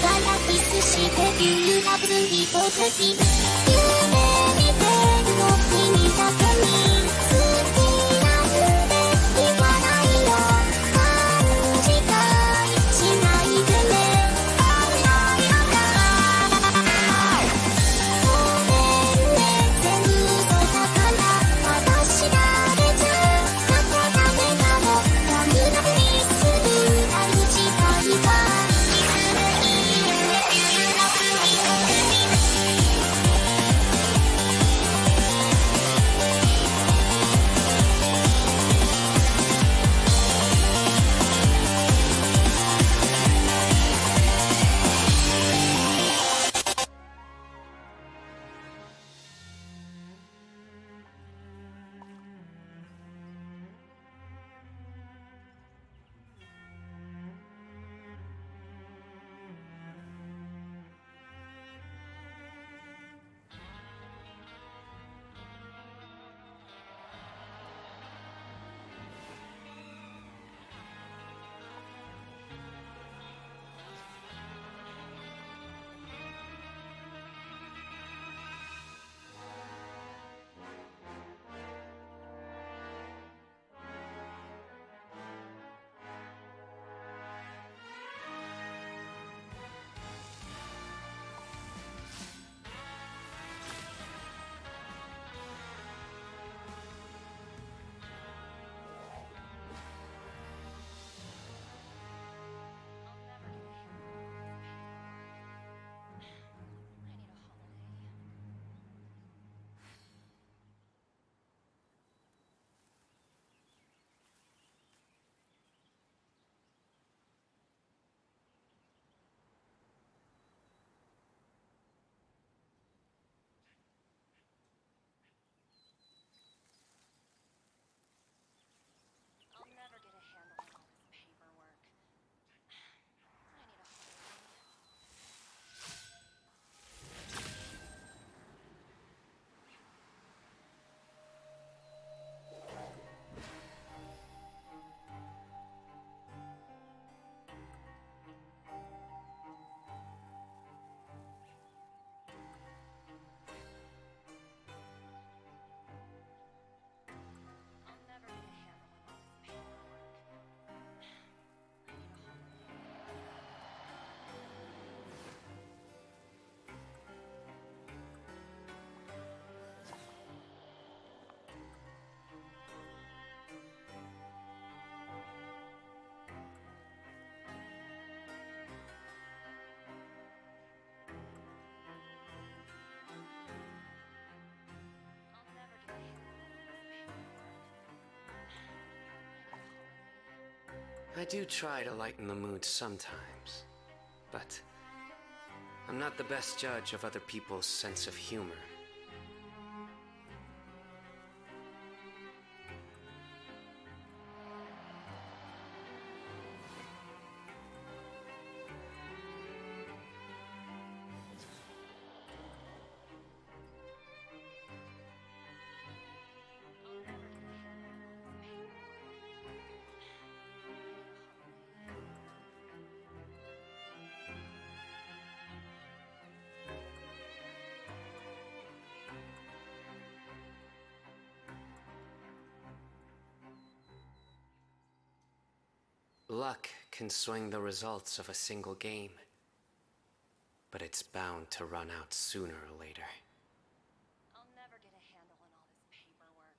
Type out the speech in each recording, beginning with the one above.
からキスしてYou love me とき夢見てるの君だけに好きなんて言わないよ勘違いしないでねあらやだごめんね全部嘘だから私だけじゃなきゃダメなのダメだふりするなり自体がI do try to lighten the mood sometimes, but I'm not the best judge of other people's sense of humor. Luck can swing the results of a single game, but it's bound to run out sooner or later. I'll never get a handle on all this paperwork.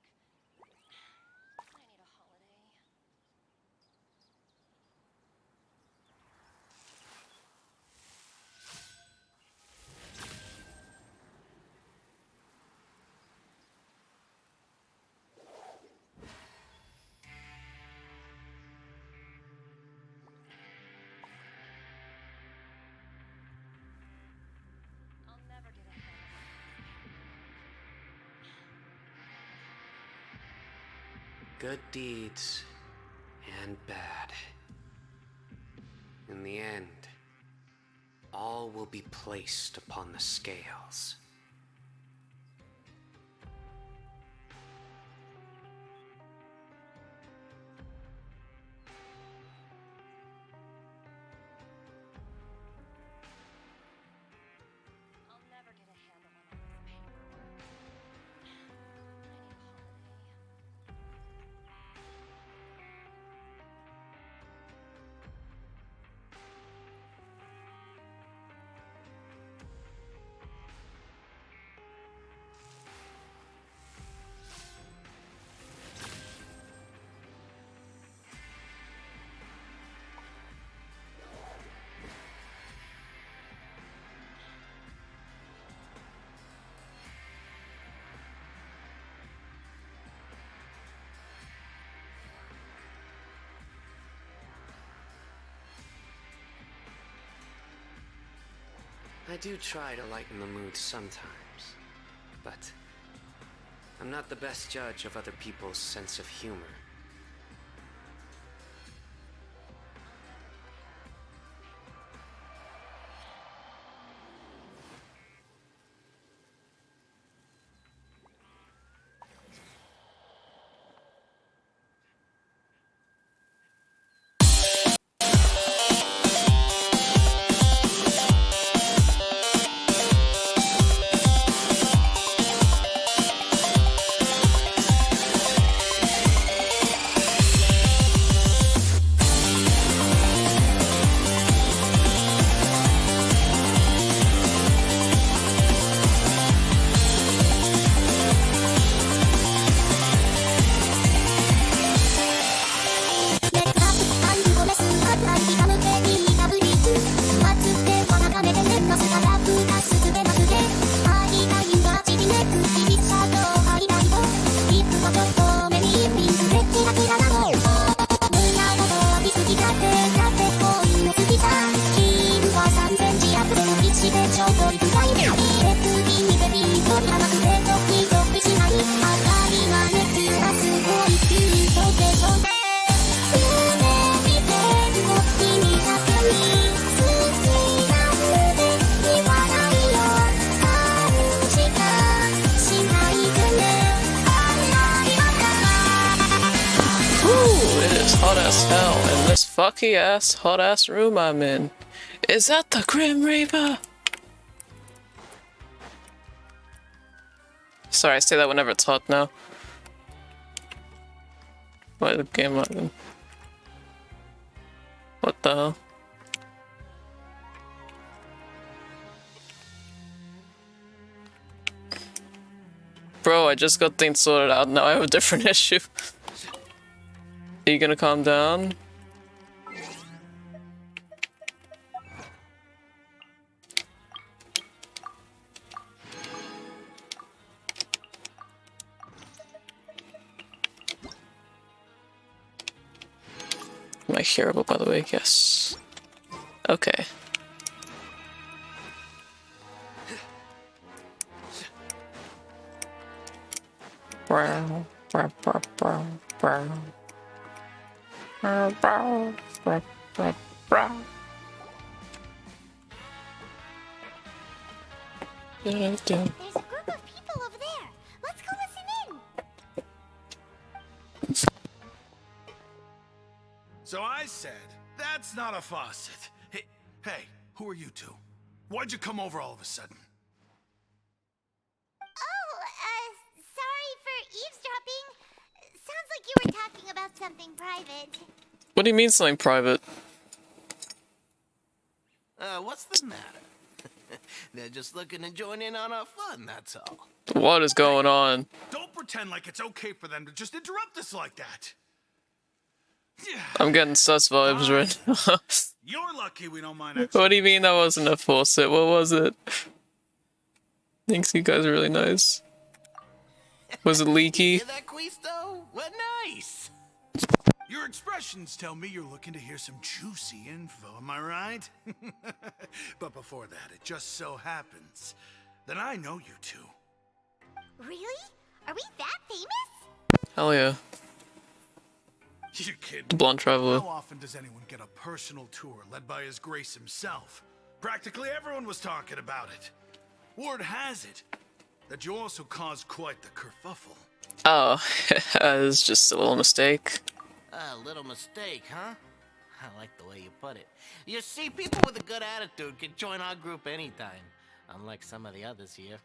I need a holiday. I'll never get a handle on Good deeds and bad. In the end, all will be placed upon the scales. I do try to lighten the mood sometimes, but I'm not the best judge of other people's sense of humor. Hot as hell in this fucky ass hot ass room I'm in. Is that the Grim Reaper? Sorry, I say that whenever it's hot now. Why the game lagging? What the hell? Bro, I just got things sorted out, now I have a different issue. Are you gonna calm down? Am I hearable, by the way? Yes. Okay. Brown, brown, brown, brown, brown. Brown, brown, brown, brown. There's a group of people over there. Let's go listen in. So I said, that's not a faucet. Hey, who are you two? Why'd you come over all of a sudden? Sorry for eavesdropping. Sounds like you were talking about something private. What do you mean something private? What's the matter? They're just looking to join in on our fun, that's all. What is going on? Don't pretend like it's okay for them to just interrupt us like that. I'm getting sus vibes right now. You're lucky we don't mind. What do you mean that wasn't a faucet? What was it? Thanks, you guys are really nice. Was it leaky? Hear that, Quisto? What nice! Your expressions tell me you're looking to hear some juicy info, am I right? But before that, it just so happens that I know you two. Really? Are we that famous? Hell yeah. You kidding? The Blonde Traveler. How often does anyone get a personal tour led by His Grace himself? Practically everyone was talking about it. Word has it that you also caused quite the kerfuffle. Oh, it's just a little mistake. A little mistake, huh? I like the way you put it. You see, people with a good attitude can join our group anytime, unlike some of the others here.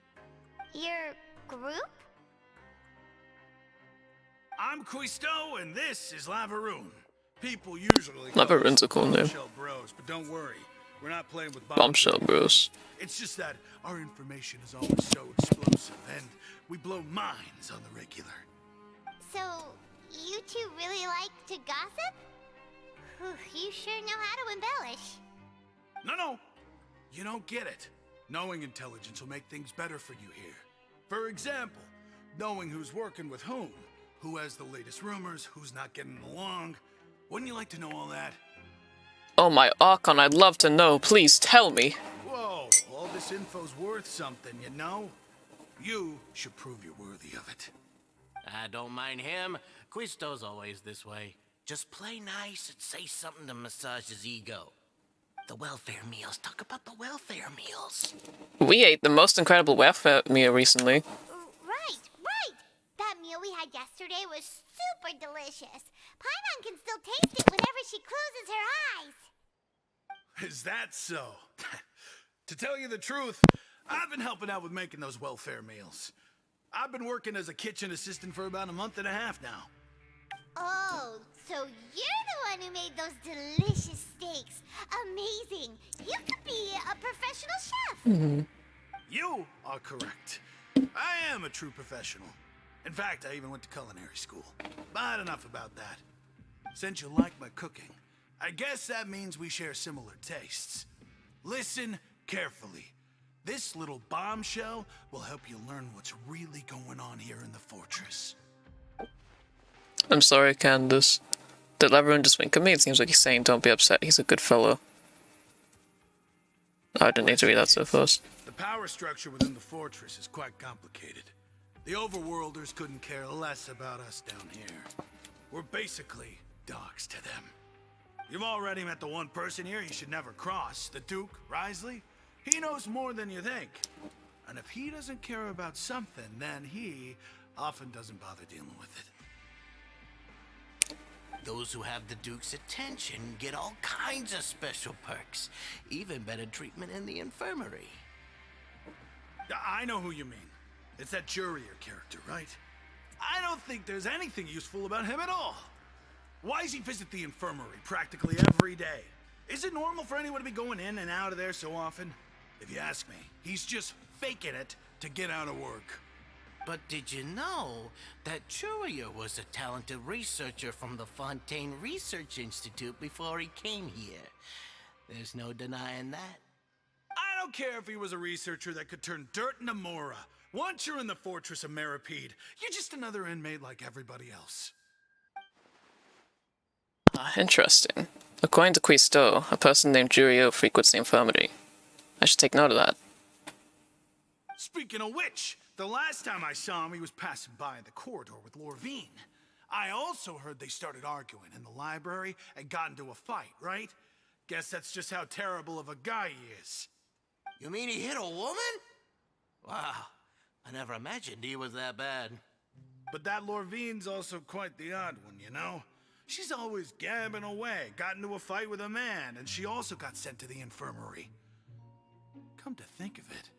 Your group? I'm Quisto, and this is Lavaroon. People usually Lavaroon's a cool name. Bombshell Bros, but don't worry, we're not playing with Bombshell Bros. It's just that our information is always so explosive, and we blow minds on the regular. So, you two really like to gossip? Whew, you sure know how to embellish. No, you don't get it. Knowing intelligence will make things better for you here. For example, knowing who's working with whom, who has the latest rumors, who's not getting along. Wouldn't you like to know all that? Oh my Archon, I'd love to know. Please tell me. Whoa, hold this info's worth something, you know? You should prove you're worthy of it. I don't mind him. Quisto's always this way. Just play nice and say something to massage his ego. The welfare meals. Talk about the welfare meals. We ate the most incredible welfare meal recently. Right, right. That meal we had yesterday was super delicious. Paimon can still taste it whenever she closes her eyes. Is that so? To tell you the truth, I've been helping out with making those welfare meals. I've been working as a kitchen assistant for about a month and a half now. Oh, so you're the one who made those delicious steaks. Amazing. You could be a professional chef. You are correct. I am a true professional. In fact, I even went to culinary school. But enough about that. Since you like my cooking, I guess that means we share similar tastes. Listen carefully. This little bombshell will help you learn what's really going on here in the fortress. I'm sorry, Candace. Did everyone just wink at me? It seems like he's saying don't be upset, he's a good fellow. I didn't need to read that so fast. The power structure within the fortress is quite complicated. The overworlders couldn't care less about us down here. We're basically dogs to them. You've already met the one person here you should never cross, the Duke, Risley. He knows more than you think. And if he doesn't care about something, then he often doesn't bother dealing with it. Those who have the Duke's attention get all kinds of special perks. Even better treatment in the infirmary. I know who you mean. It's that Jurier character, right? I don't think there's anything useful about him at all. Why does he visit the infirmary practically every day? Is it normal for anyone to be going in and out of there so often? If you ask me, he's just faking it to get out of work. But did you know that Jurier was a talented researcher from the Fontaine Research Institute before he came here? There's no denying that. I don't care if he was a researcher that could turn dirt into Mora. Once you're in the fortress of Meripede, you're just another inmate like everybody else. Interesting. According to Quisto, a person named Jurio frequents the infirmary. I should take note of that. Speaking of which, the last time I saw him, he was passing by the corridor with Lorvine. I also heard they started arguing in the library and got into a fight, right? Guess that's just how terrible of a guy he is. You mean he hit a woman? Wow, I never imagined he was that bad. But that Lorvine's also quite the odd one, you know? She's always gabbing away, got into a fight with a man, and she also got sent to the infirmary. Come to think of it,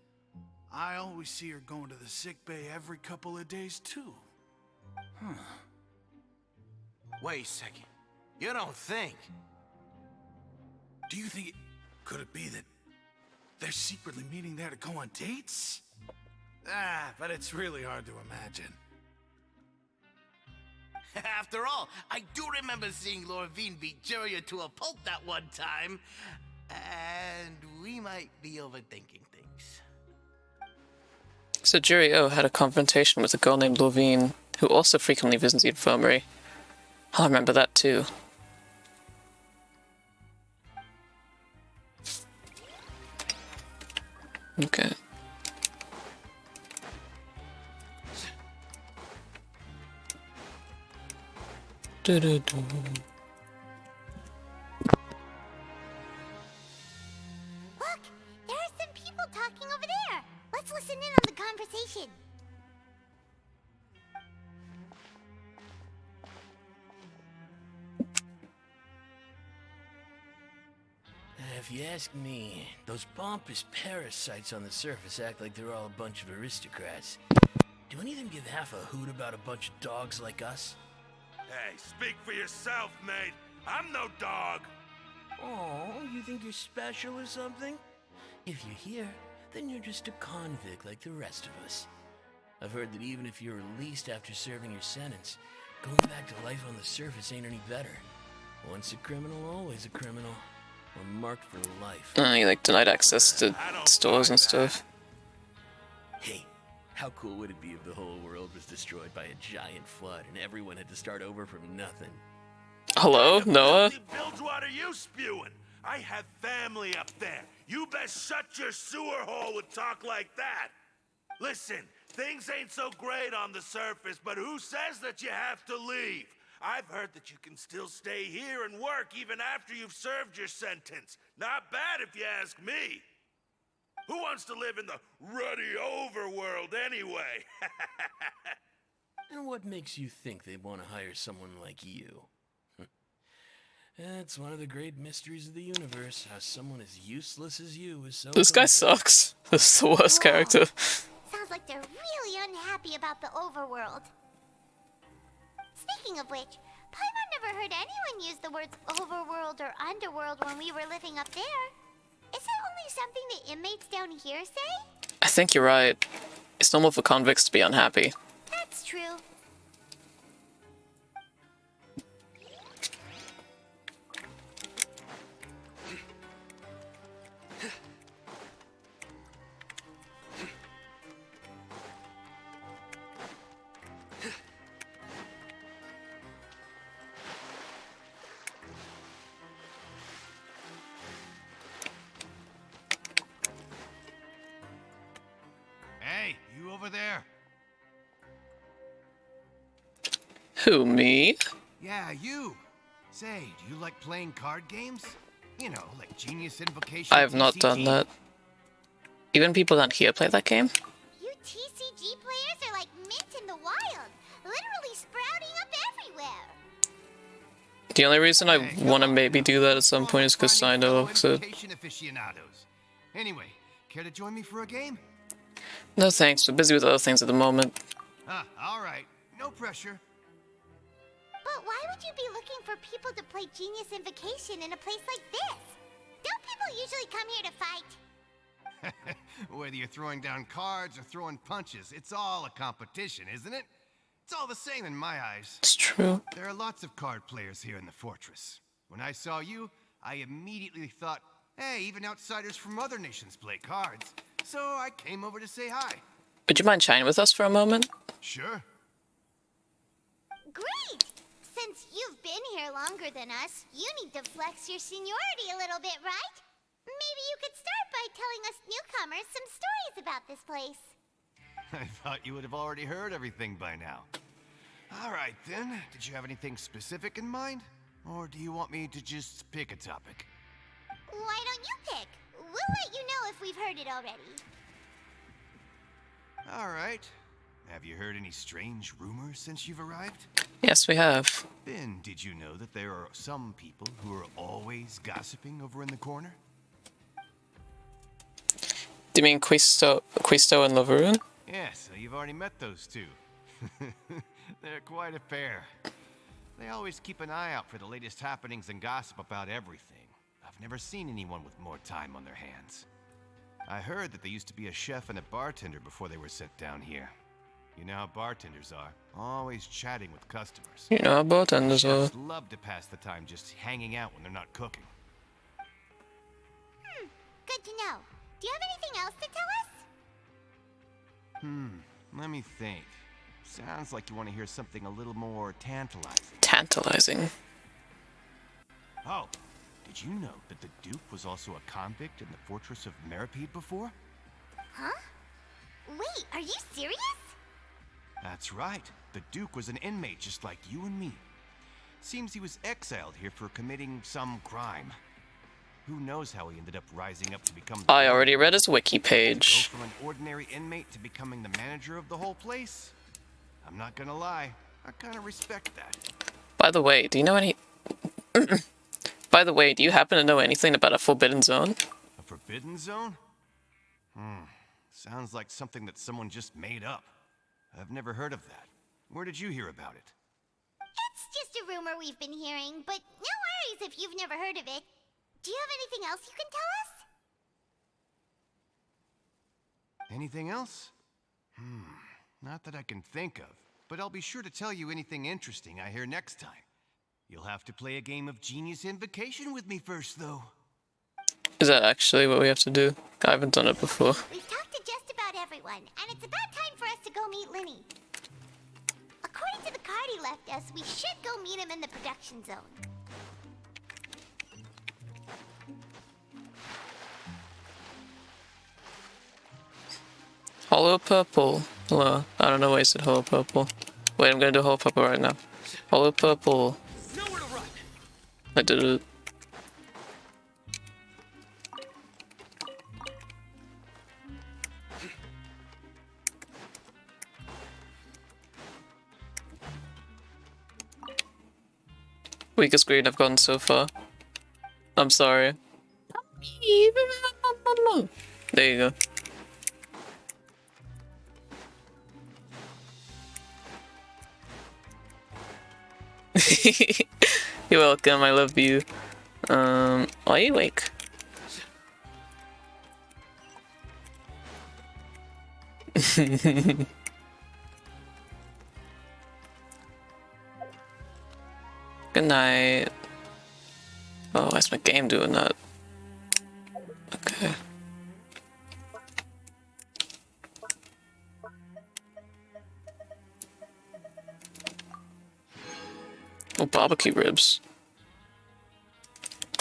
I always see her going to the sick bay every couple of days, too. Huh. Wait a second. You don't think? Do you think could it be that they're secretly meeting there to go on dates? But it's really hard to imagine. After all, I do remember seeing Lorvine beat Jurier to a pulp that one time. And we might be overthinking things. So Jurio had a confrontation with a girl named Lorvine, who also frequently visits the infirmary. I'll remember that too. Okay. Do-do-do. Look, there are some people talking over there. Let's listen in on the conversation. If you ask me, those pompous parasites on the surface act like they're all a bunch of aristocrats. Do any of them give half a hoot about a bunch of dogs like us? Hey, speak for yourself, mate. I'm no dog. Oh, you think you're special or something? If you're here, then you're just a convict like the rest of us. I've heard that even if you're released after serving your sentence, going back to life on the surface ain't any better. Once a criminal, always a criminal. We're marked for life. You like denied access to stores and stuff. Hey, how cool would it be if the whole world was destroyed by a giant flood and everyone had to start over from nothing? Hello, Noah? Bilgewater you spewing? I have family up there. You best shut your sewer hole with talk like that. Listen, things ain't so great on the surface, but who says that you have to leave? I've heard that you can still stay here and work even after you've served your sentence. Not bad if you ask me. Who wants to live in the ruddy overworld anyway? And what makes you think they want to hire someone like you? That's one of the great mysteries of the universe, how someone as useless as you is so... This guy sucks. This is the worst character. Sounds like they're really unhappy about the overworld. Speaking of which, Paimon never heard anyone use the words overworld or underworld when we were living up there. Is it only something the inmates down here say? I think you're right. It's normal for convicts to be unhappy. That's true. Hey, you over there? Who, me? Yeah, you. Say, do you like playing card games? You know, like Genius Invocation. I have not done TCG? that. Even people down here play that game? You TCG players are like mint in the wild, literally sprouting up everywhere. The only reason I Hey, want to come on. maybe do that at some point is because Finding I know, fellow so... Invocation aficionados. Anyway, care to join me for a game? No thanks, we're busy with other things at the moment. All right. No pressure. But why would you be looking for people to play Genius Invocation in a place like this? Don't people usually come here to fight? Whether you're throwing down cards or throwing punches, it's all a competition, isn't it? It's all the same in my eyes. It's true. There are lots of card players here in the fortress. When I saw you, I immediately thought, hey, even outsiders from other nations play cards. So I came over to say hi. Would you mind chatting with us for a moment? Sure. Great! Since you've been here longer than us, you need to flex your seniority a little bit, right? Maybe you could start by telling us newcomers some stories about this place. I thought you would have already heard everything by now. All right, then. Did you have anything specific in mind? Or do you want me to just pick a topic? Why don't you pick? We'll let you know if we've heard it already. All right. Have you heard any strange rumors since you've arrived? Yes, we have. Then, did you know that there are some people who are always gossiping over in the corner? Do you mean Quisto and Laveroon? Yes, so you've already met those two. They're quite a pair. They always keep an eye out for the latest happenings and gossip about everything. I've never seen anyone with more time on their hands. I heard that they used to be a chef and a bartender before they were sent down here. You know how bartenders are, always chatting with customers. You know how bartenders are. Chefs love to pass the time just hanging out when they're not cooking. Good to know. Do you have anything else to tell us? Let me think. Sounds like you want to hear something a little more tantalizing. Tantalizing. Oh, did you know that the Duke was also a convict in the fortress of Meripede before? Huh? Wait, are you serious? That's right. The Duke was an inmate just like you and me. Seems he was exiled here for committing some crime. Who knows how he ended up rising up to become the I already read his wiki Go page. from an ordinary inmate to becoming the manager of the whole place? I'm not gonna lie, I kinda respect that. By the way, do you know any... By the way, do you happen to know anything about a Forbidden Zone? A forbidden zone? Sounds like something that someone just made up. I've never heard of that. Where did you hear about it? It's just a rumor we've been hearing, but no worries if you've never heard of it. Do you have anything else you can tell us? Anything else? Not that I can think of, but I'll be sure to tell you anything interesting I hear next time. You'll have to play a game of Genius Invocation with me first, though. Is that actually what we have to do? I haven't done it before. We've talked to just about everyone, and it's about time for us to go meet Linny. According to the card he left us, we should go meet him in the production zone. Hollow purple. Hello. I don't know why I said hollow purple. Wait, I'm gonna do hollow purple right now. Hollow purple. Nowhere to run. I did it. Weakest green I've gotten so far. I'm sorry. There you go. You're welcome, I love you. Why are you awake? Good night. Oh, why's my game doing that? Okay. Oh, barbecue ribs.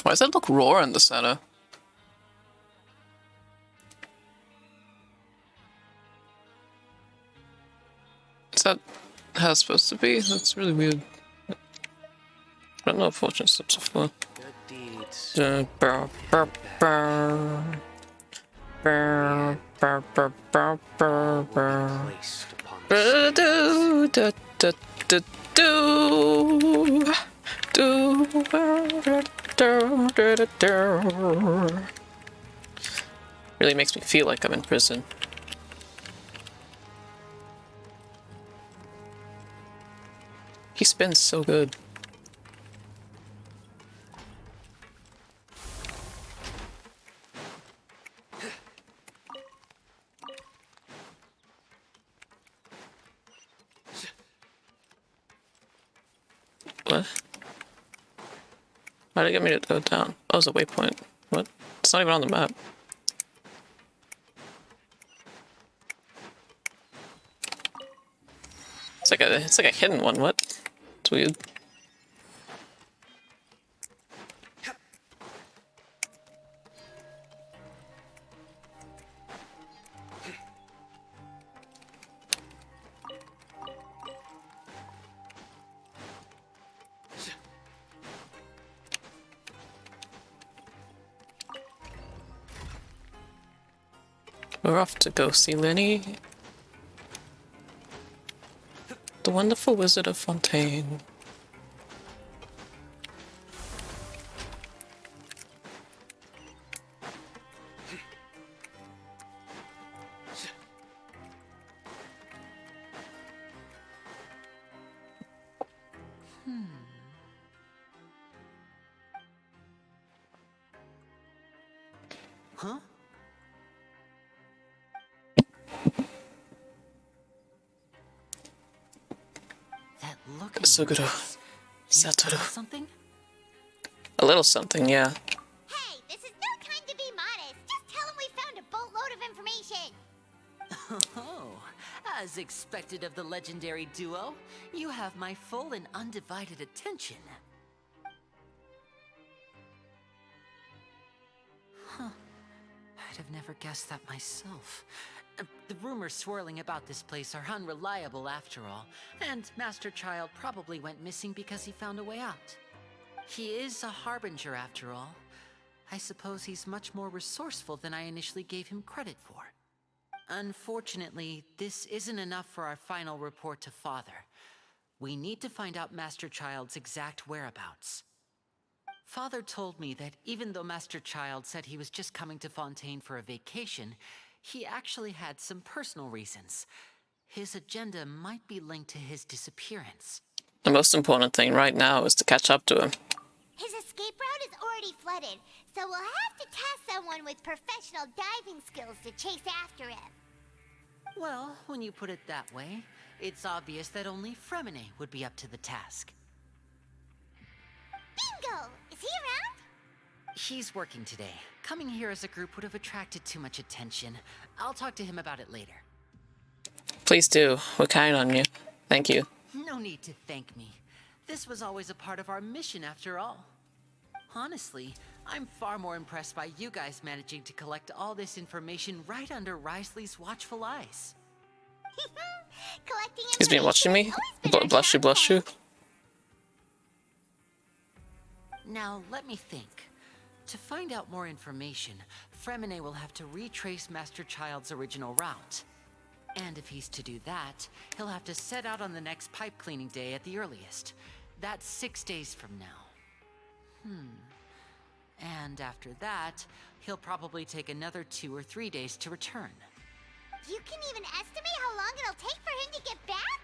Why does that look raw in the center? Is that how it's supposed to be? That's really weird. I don't know if fortune steps are for. Good deeds. Placed upon the Really makes me feel like I'm in prison. He spins so good. What? Why did it get me to go down? Oh, it's a waypoint. What? It's not even on the map. It's like a hidden one. What? It's weird. We're off to go see Lenny, the wonderful wizard of Fontaine. Huh? That look. Suguru. Satoru. Something? A little something, yeah. Hey, this is no time to be modest. Just tell him we found a boatload of information. Oh, as expected of the legendary duo, you have my full and undivided attention. Huh. I'd have never guessed that myself. The rumors swirling about this place are unreliable after all, and Master Child probably went missing because he found a way out. He is a harbinger after all. I suppose he's much more resourceful than I initially gave him credit for. Unfortunately, this isn't enough for our final report to Father. We need to find out Master Child's exact whereabouts. Father told me that even though Master Child said he was just coming to Fontaine for a vacation, he actually had some personal reasons. His agenda might be linked to his disappearance. The most important thing right now is to catch up to him. His escape route is already flooded, so we'll have to task someone with professional diving skills to chase after him. Well, when you put it that way, it's obvious that only Fremine would be up to the task. Bingo! Is he around? He's working today. Coming here as a group would have attracted too much attention. I'll talk to him about it later. Please do. We're counting on you. Thank you. No need to thank me. This was always a part of our mission after all. Honestly, I'm far more impressed by you guys managing to collect all this information right under Risley's watchful eyes. Collecting He's been watching me? Blush you, blush you. Now, let me think. To find out more information, Fremine will have to retrace Master Child's original route. And if he's to do that, he'll have to set out on the next pipe cleaning day at the earliest. That's 6 days from now. And after that, he'll probably take another 2 or 3 days to return. You can even estimate how long it'll take for him to get back?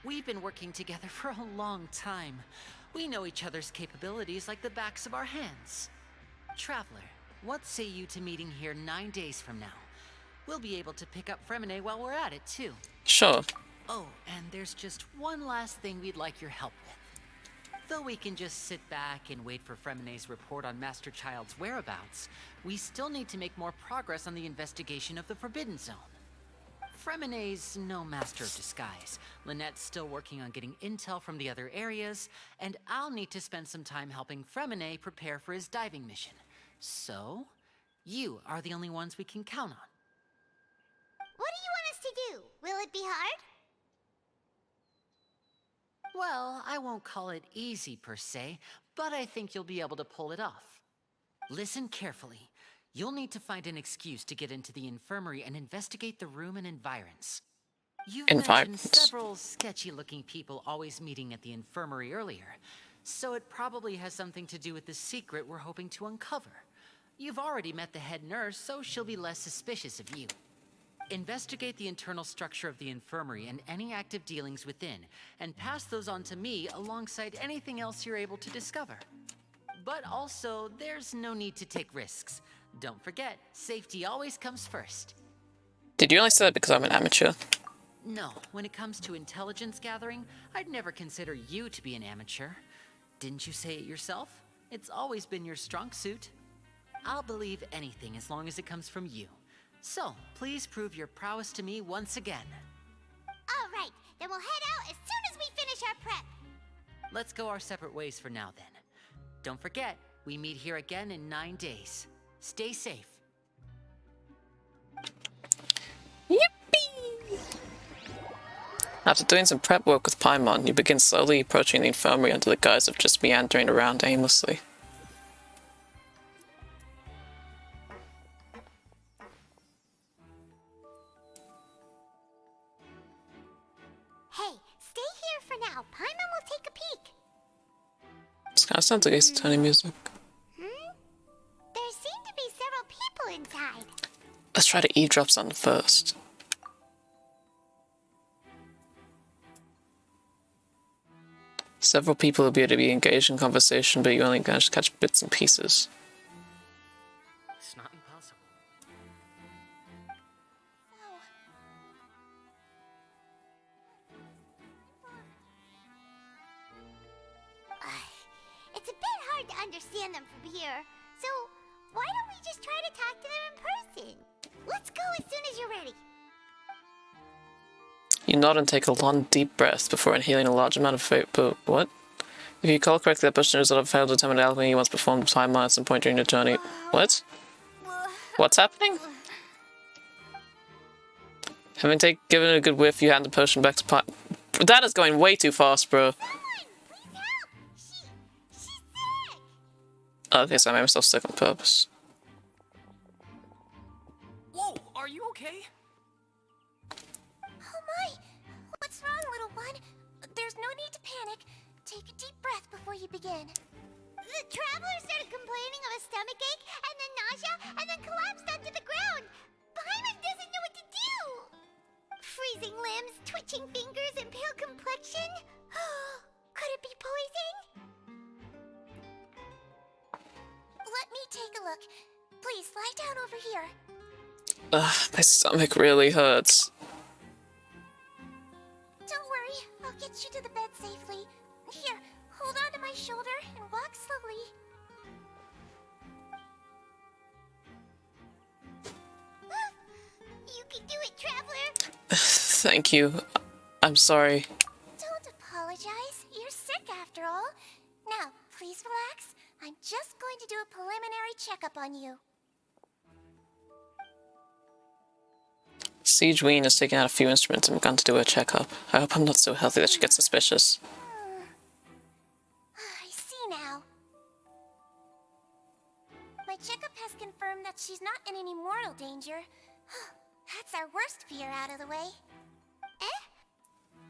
We've been working together for a long time. We know each other's capabilities like the backs of our hands. Traveler, what say you to meeting here 9 days from now? We'll be able to pick up Fremine while we're at it, too. Sure. Oh, and there's just one last thing we'd like your help with. Though we can just sit back and wait for Fremine's report on Master Child's whereabouts, we still need to make more progress on the investigation of the Forbidden Zone. Fremine's no master of disguise. Lynette's still working on getting intel from the other areas, and I'll need to spend some time helping Fremine prepare for his diving mission. So, you are the only ones we can count on. What do you want us to do? Will it be hard? Well, I won't call it easy per se, but I think you'll be able to pull it off. Listen carefully. You'll need to find an excuse to get into the infirmary and investigate the room and environs. You've mentioned several sketchy-looking people always meeting at the infirmary earlier, so it probably has something to do with the secret we're hoping to uncover. You've already met the head nurse, so she'll be less suspicious of you. Investigate the internal structure of the infirmary and any active dealings within, and pass those on to me alongside anything else you're able to discover. But also, there's no need to take risks. Don't forget, safety always comes first. Did you only say that because I'm an amateur? No, when it comes to intelligence gathering, I'd never consider you to be an amateur. Didn't you say it yourself? It's always been your strong suit. I'll believe anything as long as it comes from you. So, please prove your prowess to me once again. All right, then we'll head out as soon as we finish our prep. Let's go our separate ways for now then. Don't forget, we meet here again in 9 days. Stay safe. Yippee! After doing some prep work with Paimon, you begin slowly approaching the infirmary under the guise of just meandering around aimlessly. Hey, stay here for now. Paimon will take a peek. This kind of sounds like Ace Attorney music. There seem to be several people inside. Let's try to eavesdrop something first. Several people appear to be engaged in conversation, but you only manage to catch bits and pieces. It's not impossible. It's a bit hard to understand them from here, so why don't we just try to talk to them in person? Let's go as soon as you're ready. You nod and take a long, deep breath before inhaling a large amount of vapor. What? If you recall correctly, that person result of failed to determine alchemy you once performed time at some point during your journey. What? What's happening? Having given it a good whiff, you hand the potion back to Pi. That is going way too fast, bro. Okay, so I made myself sick on purpose. Whoa, are you okay? Oh my! What's wrong, little one? There's no need to panic. Take a deep breath before you begin. The traveler started complaining of a stomachache, and then nausea, and then collapsed onto the ground. Paimon doesn't know what to do! Freezing limbs, twitching fingers, and pale complexion? Could it be poison? Let me take a look. Please, lie down over here. Ugh, my stomach really hurts. Don't worry, I'll get you to the bed safely. Here, hold on to my shoulder and walk slowly. You can do it, Traveler! Thank you. I'm sorry. Don't apologize. You're sick after all. Now, please relax. I'm just going to do a on you. Siege Ween is taking out a few instruments and begun to do a checkup. I hope I'm not so healthy that she gets suspicious. I see now. My checkup has confirmed that she's not in any mortal danger. That's our worst fear out of the way. Eh?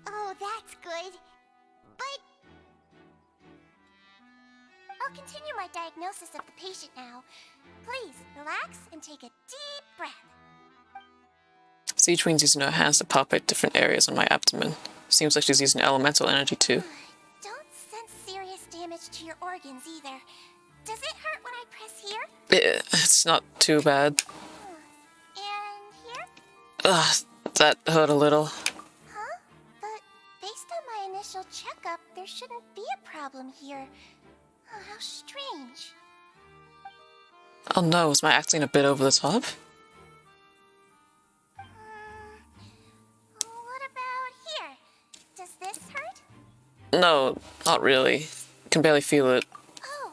Oh, that's good. But I'll continue my diagnosis of the patient now. Please, relax and take a deep breath. Siege Ween's using her hands to palpate different areas on my abdomen. Seems like she's using elemental energy too. Don't sense serious damage to your organs either. Does it hurt when I press here? It's not too bad. And here? Ugh, that hurt a little. Huh? But based on my initial checkup, there shouldn't be a problem here. Oh, how strange. Oh no, is my acting a bit over the top? What about here? Does this hurt? No, not really. Can barely feel it. Oh.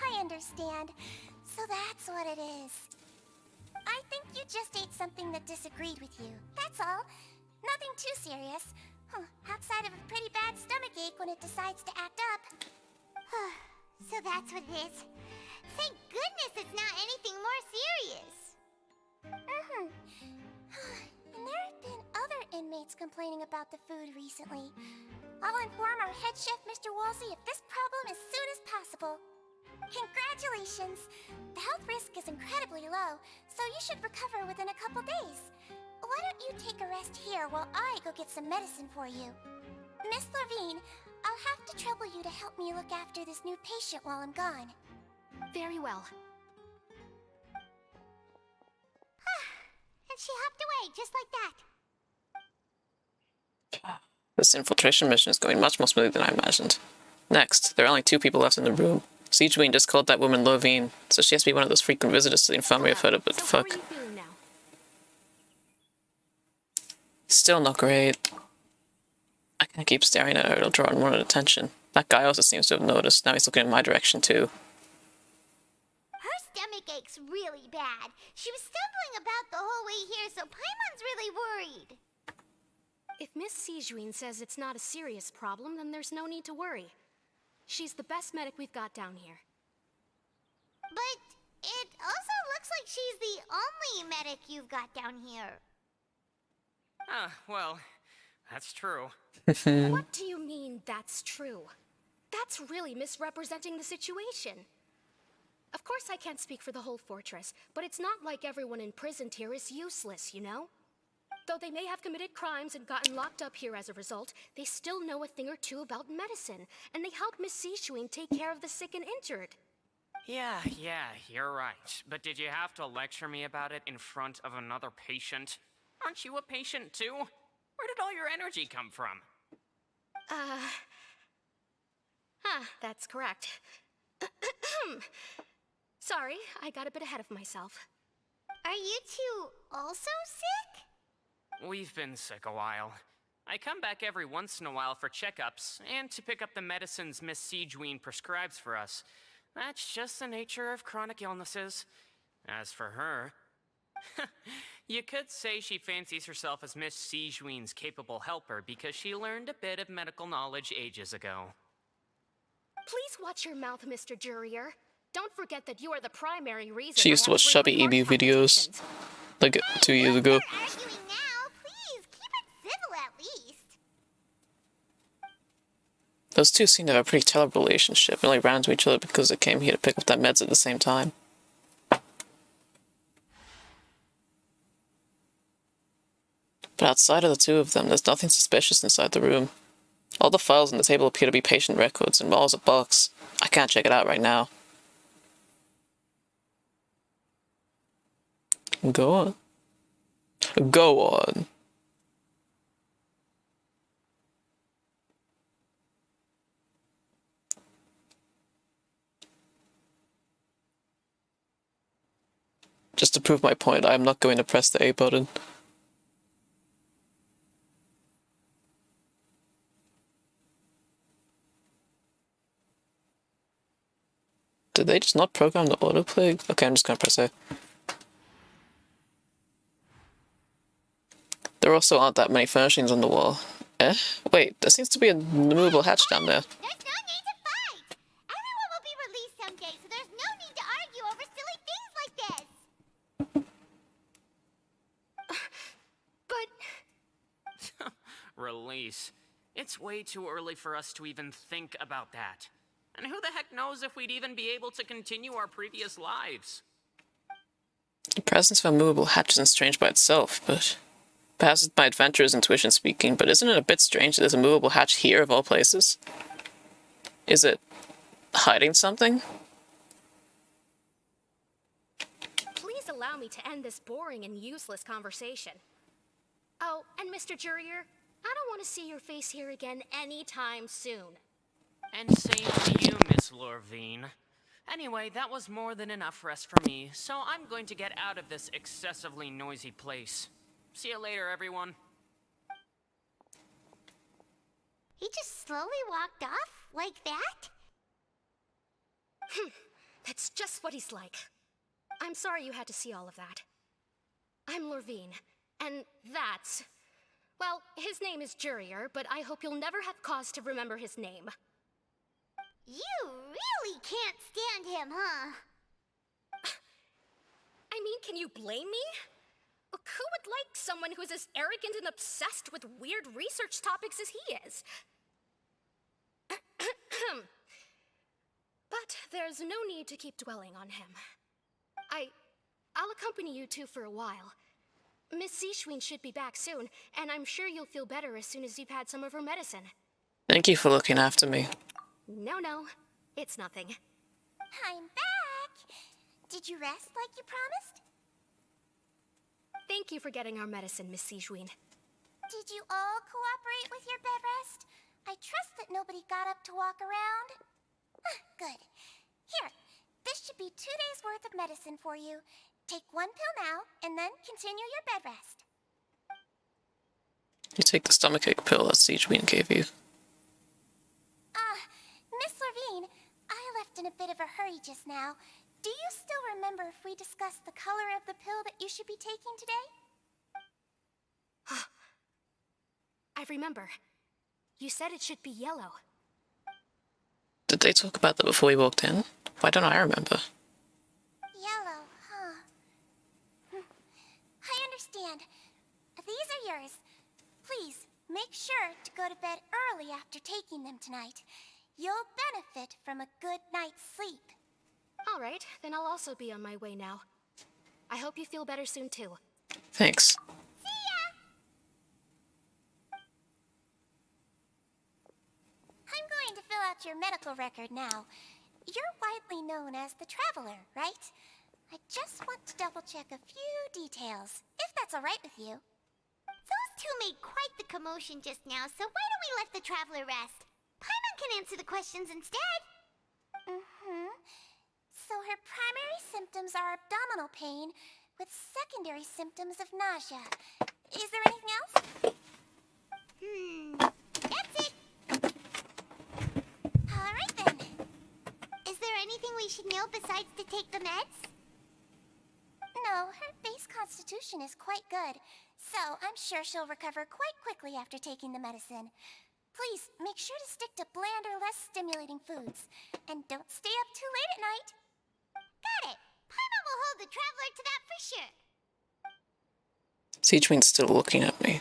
I understand. So that's what it is. I think you just ate something that disagreed with you. That's all. Nothing too serious. Outside of a pretty bad stomachache when it decides to act up. So that's what it is. Thank goodness it's not anything more serious. And there have been other inmates complaining about the food recently. I'll inform our head chef, Mr. Wolsey, of this problem as soon as possible. Congratulations! The health risk is incredibly low, so you should recover within a couple days. Why don't you take a rest here while I go get some medicine for you? Miss Levine, I'll have to trouble you to help me look after this new patient while I'm gone. Very well. And she hopped away, just like that. This infiltration mission is going much more smoothly than I imagined. Next, there are only 2 people left in the room. Siege Ween just called that woman Levine, so she has to be one of those frequent visitors to the infirmary I've heard of, but fuck. How are you feeling now? Still not great. I can't keep staring at her, it'll draw more attention. That guy also seems to have noticed, now he's looking in my direction too. Her stomach ache's really bad. She was stumbling about the whole way here, so Paimon's really worried. If Miss Sijuin says it's not a serious problem, then there's no need to worry. She's the best medic we've got down here. But it also looks like she's the only medic you've got down here. Well, that's true. What do you mean, that's true? That's really misrepresenting the situation. Of course I can't speak for the whole fortress, but it's not like everyone imprisoned here is useless, you know? Though they may have committed crimes and gotten locked up here as a result, they still know a thing or two about medicine, and they help Miss Sishuin take care of the sick and injured. Yeah, you're right. But did you have to lecture me about it in front of another patient? Aren't you a patient too? Where did all your energy come from? That's correct. Sorry, I got a bit ahead of myself. Are you two also sick? We've been sick a while. I come back every once in a while for checkups, and to pick up the medicines Miss Sijuin prescribes for us. That's just the nature of chronic illnesses. As for her, you could say she fancies herself as Miss Sijuin's capable helper because she learned a bit of medical knowledge ages ago. Please watch your mouth, Mr. Jurier. Don't forget that you are the primary reason. She used to watch chubby EB videos like 2 years ago. We're arguing now. Please, keep it civil at least. Those two seem to have a pretty terrible relationship and only ran into each other because they came here to pick up their meds at the same time. But outside of the two of them, there's nothing suspicious inside the room. All the files on the table appear to be patient records and walls of books. I can't check it out right now. Go on. Go on. Just to prove my point, I am not going to press the A button. Did they just not program the autoplay? Okay, I'm just gonna press A. There also aren't that many furnishings on the wall. Eh? Wait, there seems to be a movable hatch down there. There's no need to fight! Everyone will be released someday, so there's no need to argue over silly things like this! But... Release. It's way too early for us to even think about that. And who the heck knows if we'd even be able to continue our previous lives? The presence of a movable hatch isn't strange by itself, but... Perhaps it's my adventurer's intuition speaking, but isn't it a bit strange that there's a movable hatch here of all places? Is it hiding something? Please allow me to end this boring and useless conversation. Oh, and Mr. Jurier, I don't want to see your face here again anytime soon. And same to you, Miss Lorvine. Anyway, that was more than enough rest for me, so I'm going to get out of this excessively noisy place. See you later, everyone. He just slowly walked off like that? That's just what he's like. I'm sorry you had to see all of that. I'm Lorvine, and that's... Well, his name is Jurier, but I hope you'll never have cause to remember his name. You really can't stand him, huh? I mean, can you blame me? Who would like someone who's as arrogant and obsessed with weird research topics as he is? But there's no need to keep dwelling on him. I'll accompany you two for a while. Miss Zishwin should be back soon, and I'm sure you'll feel better as soon as you've had some of her medicine. Thank you for looking after me. No, it's nothing. I'm back! Did you rest like you promised? Thank you for getting our medicine, Miss Zishwin. Did you all cooperate with your bed rest? I trust that nobody got up to walk around. Good. Here, this should be 2 days' worth of medicine for you. Take 1 pill now, and then continue your bed rest. You take the stomachache pill that Siegeween gave you. Miss Lorvine, I left in a bit of a hurry just now. Do you still remember if we discussed the color of the pill that you should be taking today? I remember. You said it should be yellow. Did they talk about that before we walked in? Why don't I remember? Yellow, huh? I understand. These are yours. Please, make sure to go to bed early after taking them tonight. You'll benefit from a good night's sleep. All right, then I'll also be on my way now. I hope you feel better soon, too. Thanks. See ya! I'm going to fill out your medical record now. You're widely known as the Traveler, right? I just want to double-check a few details, if that's all right with you. Those two made quite the commotion just now, so why don't we let the Traveler rest? Paimon can answer the questions instead. So her primary symptoms are abdominal pain, with secondary symptoms of nausea. Is there anything else? That's it. All right then. Is there anything we should know besides to take the meds? No, her base constitution is quite good, so I'm sure she'll recover quite quickly after taking the medicine. Please, make sure to stick to bland or less stimulating foods. And don't stay up too late at night. Got it. Paimon will hold the Traveler to that for sure. Siegeween's still looking at me.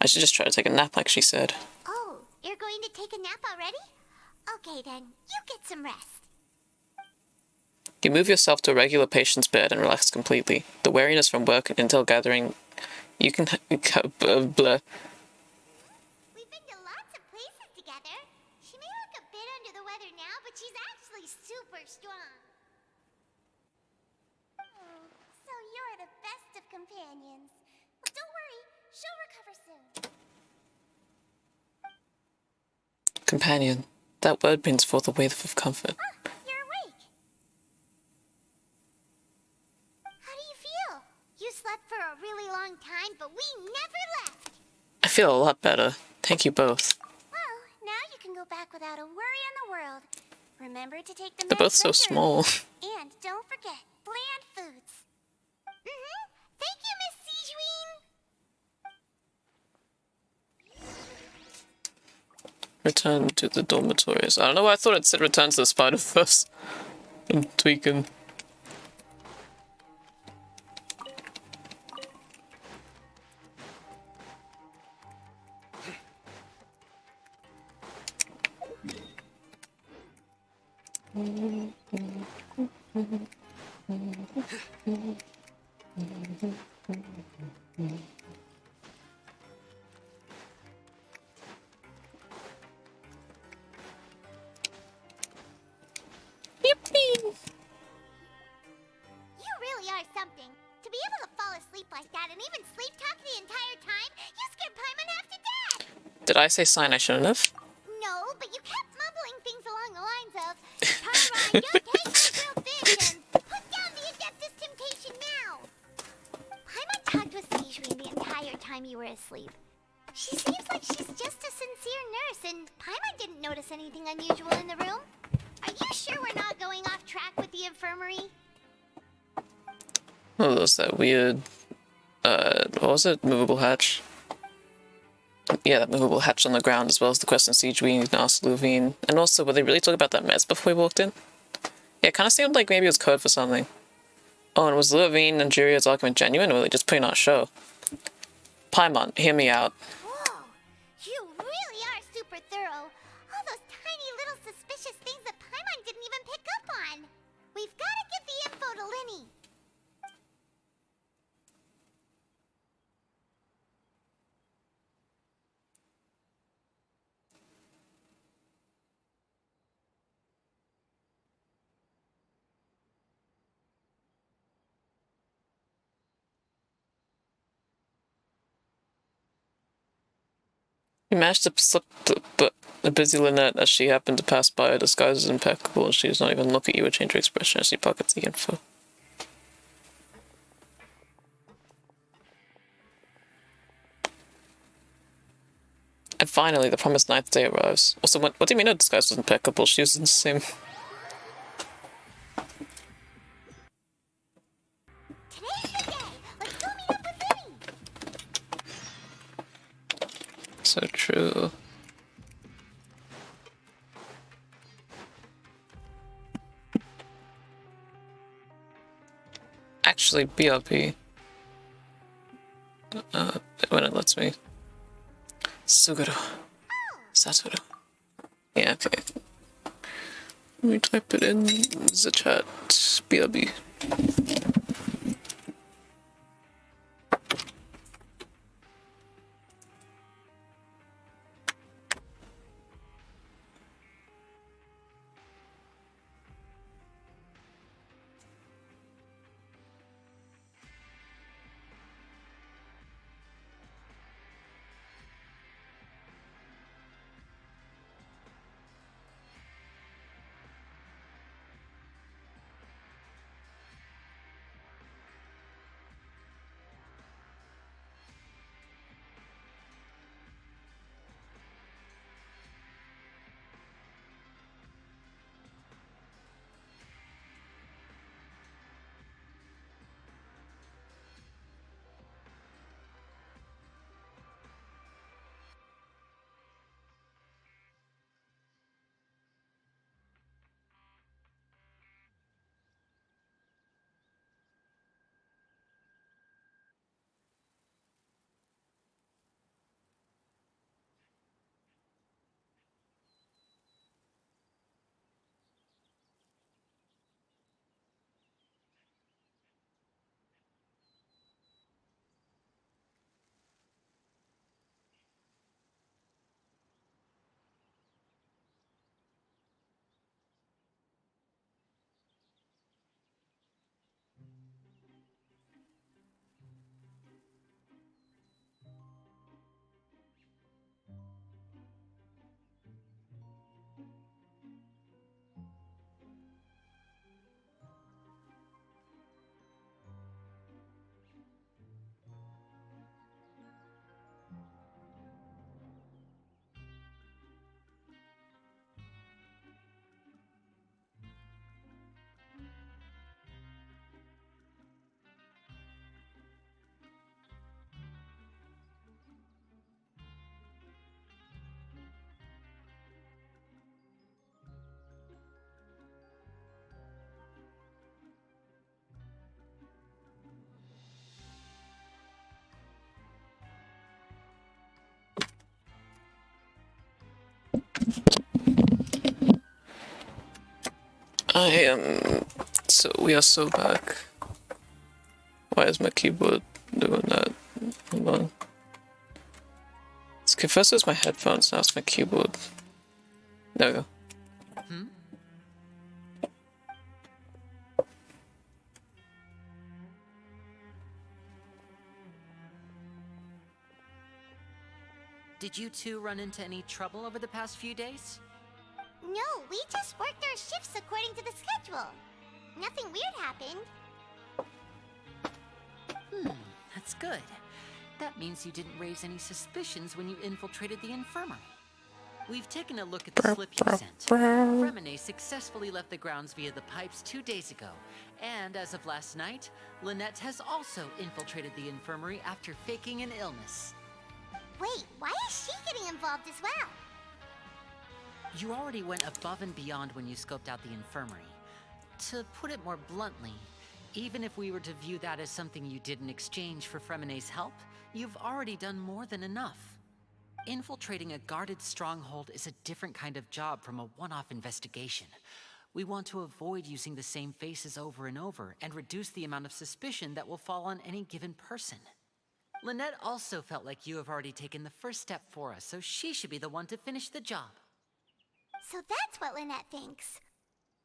I should just try to take a nap like she said. Oh, you're going to take a nap already? Okay then, you get some rest. You move yourself to a regular patient's bed and relax completely. The weariness from work and intel gathering, you can blur. We've been to lots of places together. She may look a bit under the weather now, but she's actually super strong. So you're the best of companions. Well, don't worry, she'll recover soon. Companion. That word brings forth a wave of comfort. You're awake. How do you feel? You slept for a really long time, but we never left. I feel a lot better. Thank you both. Well, now you can go back without a worry in the world. Remember to take the They're both meds so regularly. small. And don't forget, bland foods. Thank you, Miss Sijuin. Return to the dormitories. I don't know why I thought it said return to the Spider-Verse. I'm tweaking. You really are something. To be able to fall asleep like that and even sleep talk the entire time, you scared Paimon half to death. Did I say sign I shouldn't have? No, but you kept mumbling things along the lines of, Paimon, don't take my grilled fish and put down the Adeptus Temptation now. Paimon talked with Sijuin the entire time you were asleep. She seems like she's just a sincere nurse, and Paimon didn't notice anything unusual in the room. Are you sure we're not going off track with the infirmary? Oh, there's that weird, what was it? Movable hatch? Yeah, that movable hatch on the ground, as well as the question Sijuin asked Luvine. And also, were they really talking about that mess before we walked in? Yeah, it kind of seemed like maybe it was code for something. Oh, and was Luvine and Juria's argument genuine, or were they just putting on a show? Paimon, hear me out. Whoa, you really are super thorough. All those tiny little suspicious things that Paimon didn't even pick up on. We've got to get the info to Linny. You managed to slip the busy Lynette as she happened to pass by, her disguise is impeccable, and she does not even look at you or change her expression as she pockets the info. And finally, the promised ninth day arrives. Also, what do you mean her disguise was impeccable? She was in the same... Today's the day. Let's go meet up with Linny. So true. Actually, BRP. When it lets me. Suguru. Satoru. Yeah, okay. Let me type it in the chat. BRB. I am. So we are so back. Why is my keyboard doing that? Hold on. Okay, first it was my headphones, now it's my keyboard. There we go. Did you two run into any trouble over the past few days? No, we just worked our shifts according to the schedule. Nothing weird happened. That's good. That means you didn't raise any suspicions when you infiltrated the infirmary. We've taken a look at the slip you sent. Fremine successfully left the grounds via the pipes 2 days ago. And as of last night, Lynette has also infiltrated the infirmary after faking an illness. Wait, why is she getting involved as well? You already went above and beyond when you scoped out the infirmary. To put it more bluntly, even if we were to view that as something you did in exchange for Fremine's help, you've already done more than enough. Infiltrating a guarded stronghold is a different kind of job from a one-off investigation. We want to avoid using the same faces over and over and reduce the amount of suspicion that will fall on any given person. Lynette also felt like you have already taken the first step for us, so she should be the one to finish the job. So that's what Lynette thinks.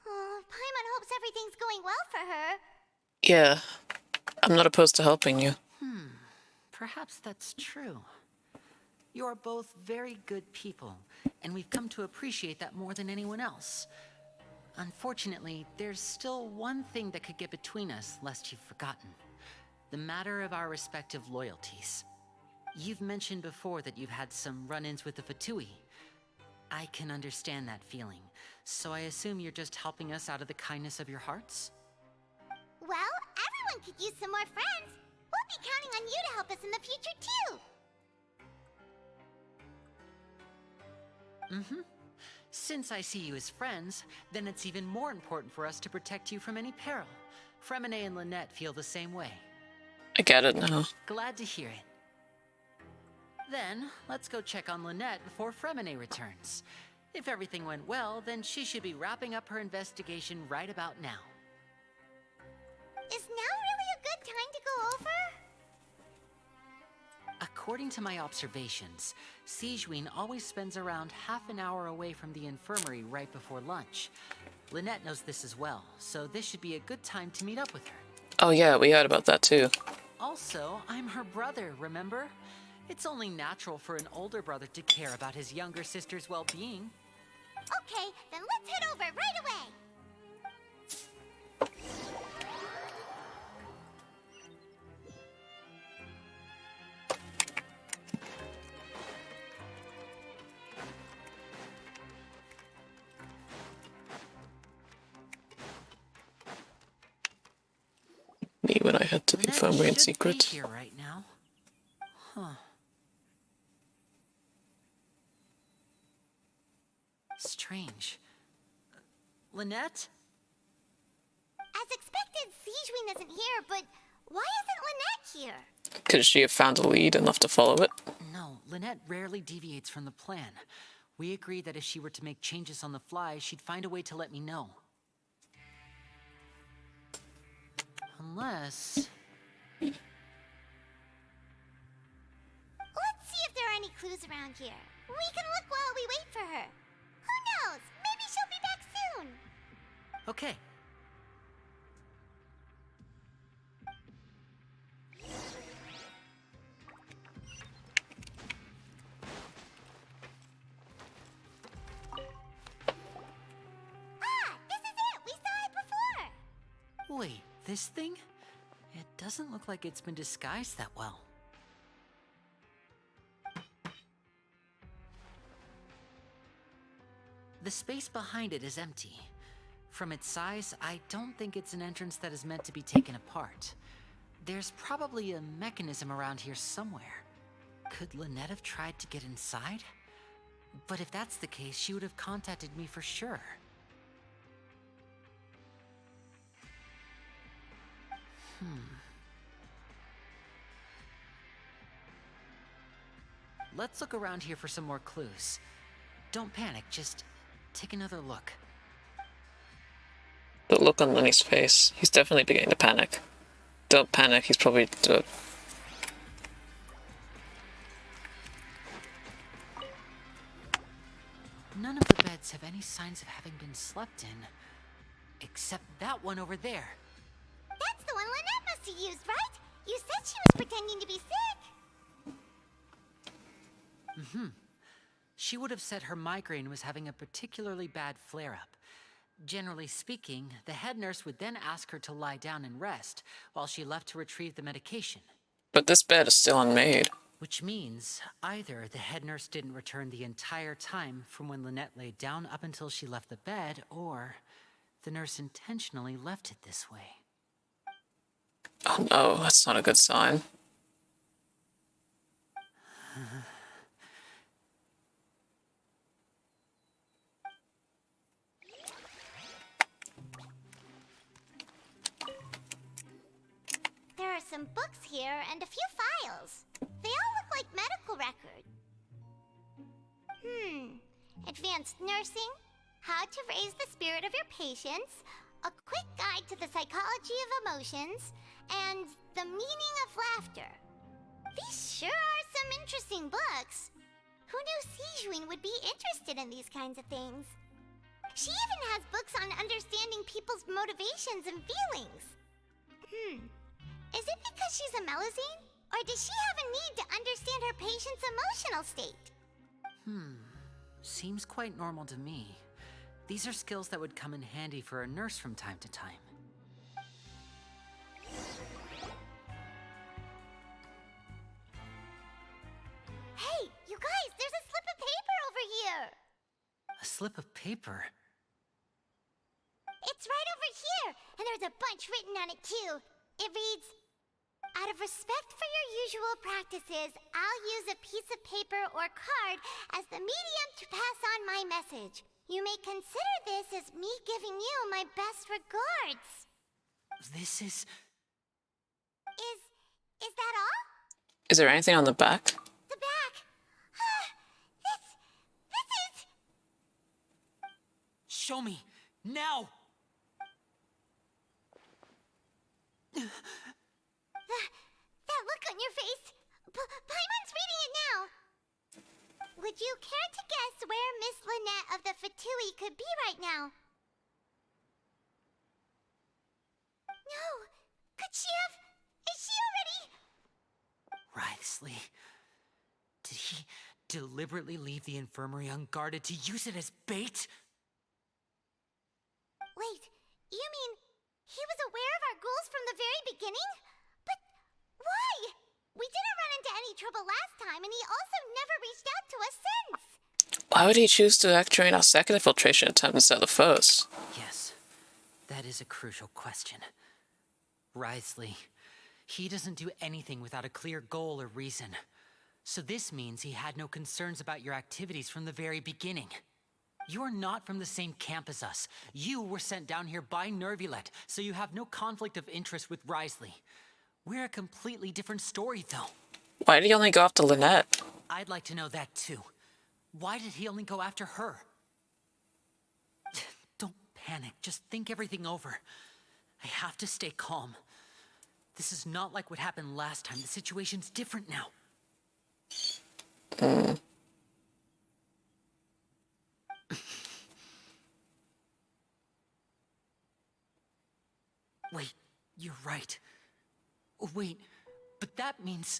Oh, Paimon hopes everything's going well for her. Yeah, I'm not opposed to helping you. Perhaps that's true. You're both very good people, and we've come to appreciate that more than anyone else. Unfortunately, there's still one thing that could get between us, lest you've forgotten. The matter of our respective loyalties. You've mentioned before that you've had some run-ins with the Fatui. I can understand that feeling, so I assume you're just helping us out of the kindness of your hearts? Well, everyone could use some more friends. We'll be counting on you to help us in the future, too. Since I see you as friends, then it's even more important for us to protect you from any peril. Fremine and Lynette feel the same way. I get it now. Glad to hear it. Then, let's go check on Lynette before Fremine returns. If everything went well, then she should be wrapping up her investigation right about now. Is now really a good time to go over? According to my observations, Sijuin always spends around half an hour away from the infirmary right before lunch. Lynette knows this as well, so this should be a good time to meet up with her. Oh yeah, we heard about that too. Also, I'm her brother, remember? It's only natural for an older brother to care about his younger sister's well-being. Okay, then let's head over right away. Me when I head to the infirmary in Lynette should secret. be here right now. Strange. Lynette? As expected, Sijuin isn't here, but why isn't Lynette here? Could she have found a lead enough to follow it? No, Lynette rarely deviates from the plan. We agreed that if she were to make changes on the fly, she'd find a way to let me know. Unless... Let's see if there are any clues around here. We can look while we wait for her. Who knows? Maybe she'll be back soon. Okay. Ah, this is it! We saw it before! Wait, this thing? It doesn't look like it's been disguised that well. The space behind it is empty. From its size, I don't think it's an entrance that is meant to be taken apart. There's probably a mechanism around here somewhere. Could Lynette have tried to get inside? But if that's the case, she would have contacted me for sure. Let's look around here for some more clues. Don't panic, just take another look. The look on Lenny's face. He's definitely beginning to panic. Don't panic, he's probably... None of the beds have any signs of having been slept in. Except that one over there. That's the one Lynette must have used, right? You said she was pretending to be sick. Mm-hmm. She would have said her migraine was having a particularly bad flare-up. Generally speaking, the head nurse would then ask her to lie down and rest, while she left to retrieve the medication. But this bed is still unmade. Which means either the head nurse didn't return the entire time from when Lynette laid down up until she left the bed, or the nurse intentionally left it this way. Oh no, that's not a good sign. There are some books here and a few files. They all look like medical records. Advanced nursing, how to raise the spirit of your patients, a quick guide to the psychology of emotions, and the meaning of laughter. These sure are some interesting books. Who knew Sijuin would be interested in these kinds of things? She even has books on understanding people's motivations and feelings. Is it because she's a Melusine? Or does she have a need to understand her patient's emotional state? Seems quite normal to me. These are skills that would come in handy for a nurse from time to time. Hey, you guys, there's a slip of paper over here! A slip of paper? It's right over here, and there's a bunch written on it too. It reads, out of respect for your usual practices, I'll use a piece of paper or card as the medium to pass on my message. You may consider this as me giving you my best regards. This is... Is that all? Is there anything on the back? The back. This is... Show me! Now! That look on your face. Paimon's reading it now. Would you care to guess where Miss Lynette of the Fatui could be right now? No. Could she have... Is she already... Wriothesley. Did he deliberately leave the infirmary unguarded to use it as bait? Wait, you mean he was aware of our goals from the very beginning? But why? We didn't run into any trouble last time, and he also never reached out to us since. Why would he choose to act during our second infiltration attempt instead of the first? Yes, that is a crucial question. Wriothesley, he doesn't do anything without a clear goal or reason. So this means he had no concerns about your activities from the very beginning. You're not from the same camp as us. You were sent down here by Nervulet, so you have no conflict of interest with Wriothesley. We're a completely different story, though. Why did he only go after Lynette? I'd like to know that, too. Why did he only go after her? Don't panic. Just think everything over. I have to stay calm. This is not like what happened last time. The situation's different now. Wait, you're right. Wait, but that means...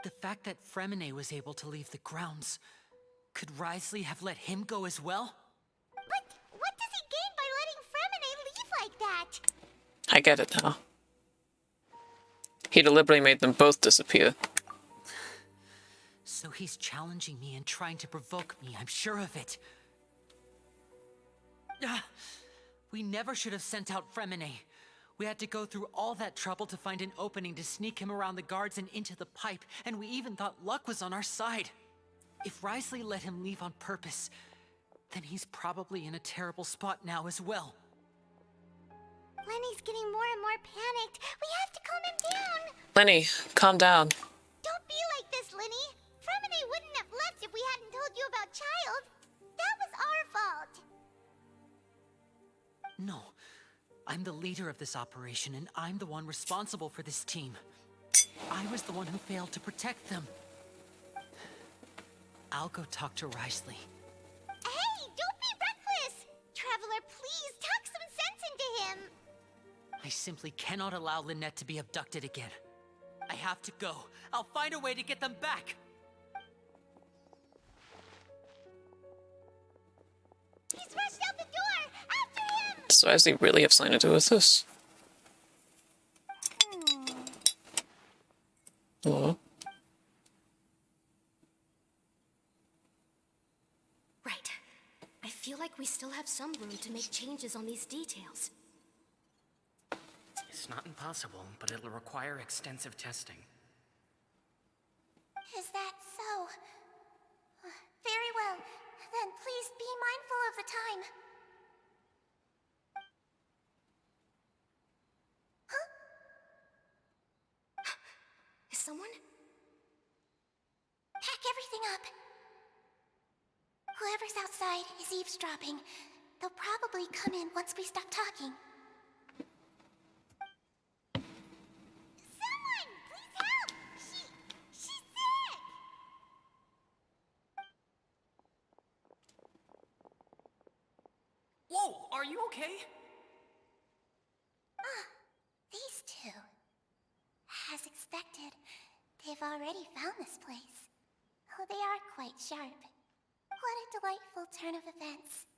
The fact that Fremine was able to leave the grounds, could Wriothesley have let him go as well? But what does he gain by letting Fremine leave like that? I get it now. He deliberately made them both disappear. So he's challenging me and trying to provoke me, I'm sure of it. We never should have sent out Fremine. We had to go through all that trouble to find an opening to sneak him around the guards and into the pipe, and we even thought luck was on our side. If Wriothesley let him leave on purpose, then he's probably in a terrible spot now as well. Lenny's getting more and more panicked. We have to calm him down. Lenny, calm down. Don't be like this, Lenny. Fremine wouldn't have left if we hadn't told you about Child. That I'm the leader of this operation, and I'm the one responsible for this team. I was the one who failed to protect them. I'll go talk to Risley. Hey, don't be reckless! Traveler, please talk some sense into him! I simply cannot allow Lynette to be abducted again. I have to go. I'll find a way to get them back. He's rushed out the door! After him! Does Wesley really have something to do with this? Oh. Right. I feel like we still have some room to make changes on these details. It's not impossible, but it'll require extensive testing. Is that so? Very well. Then please be mindful of the time. Huh? Is someone? Pack everything up. Whoever's outside is eavesdropping. They'll probably come in once we stop talking. Someone! Please help! She's sick! Whoa, are you okay? These two. As expected, they've already found this place. Oh, they are quite sharp. What a delightful turn of events.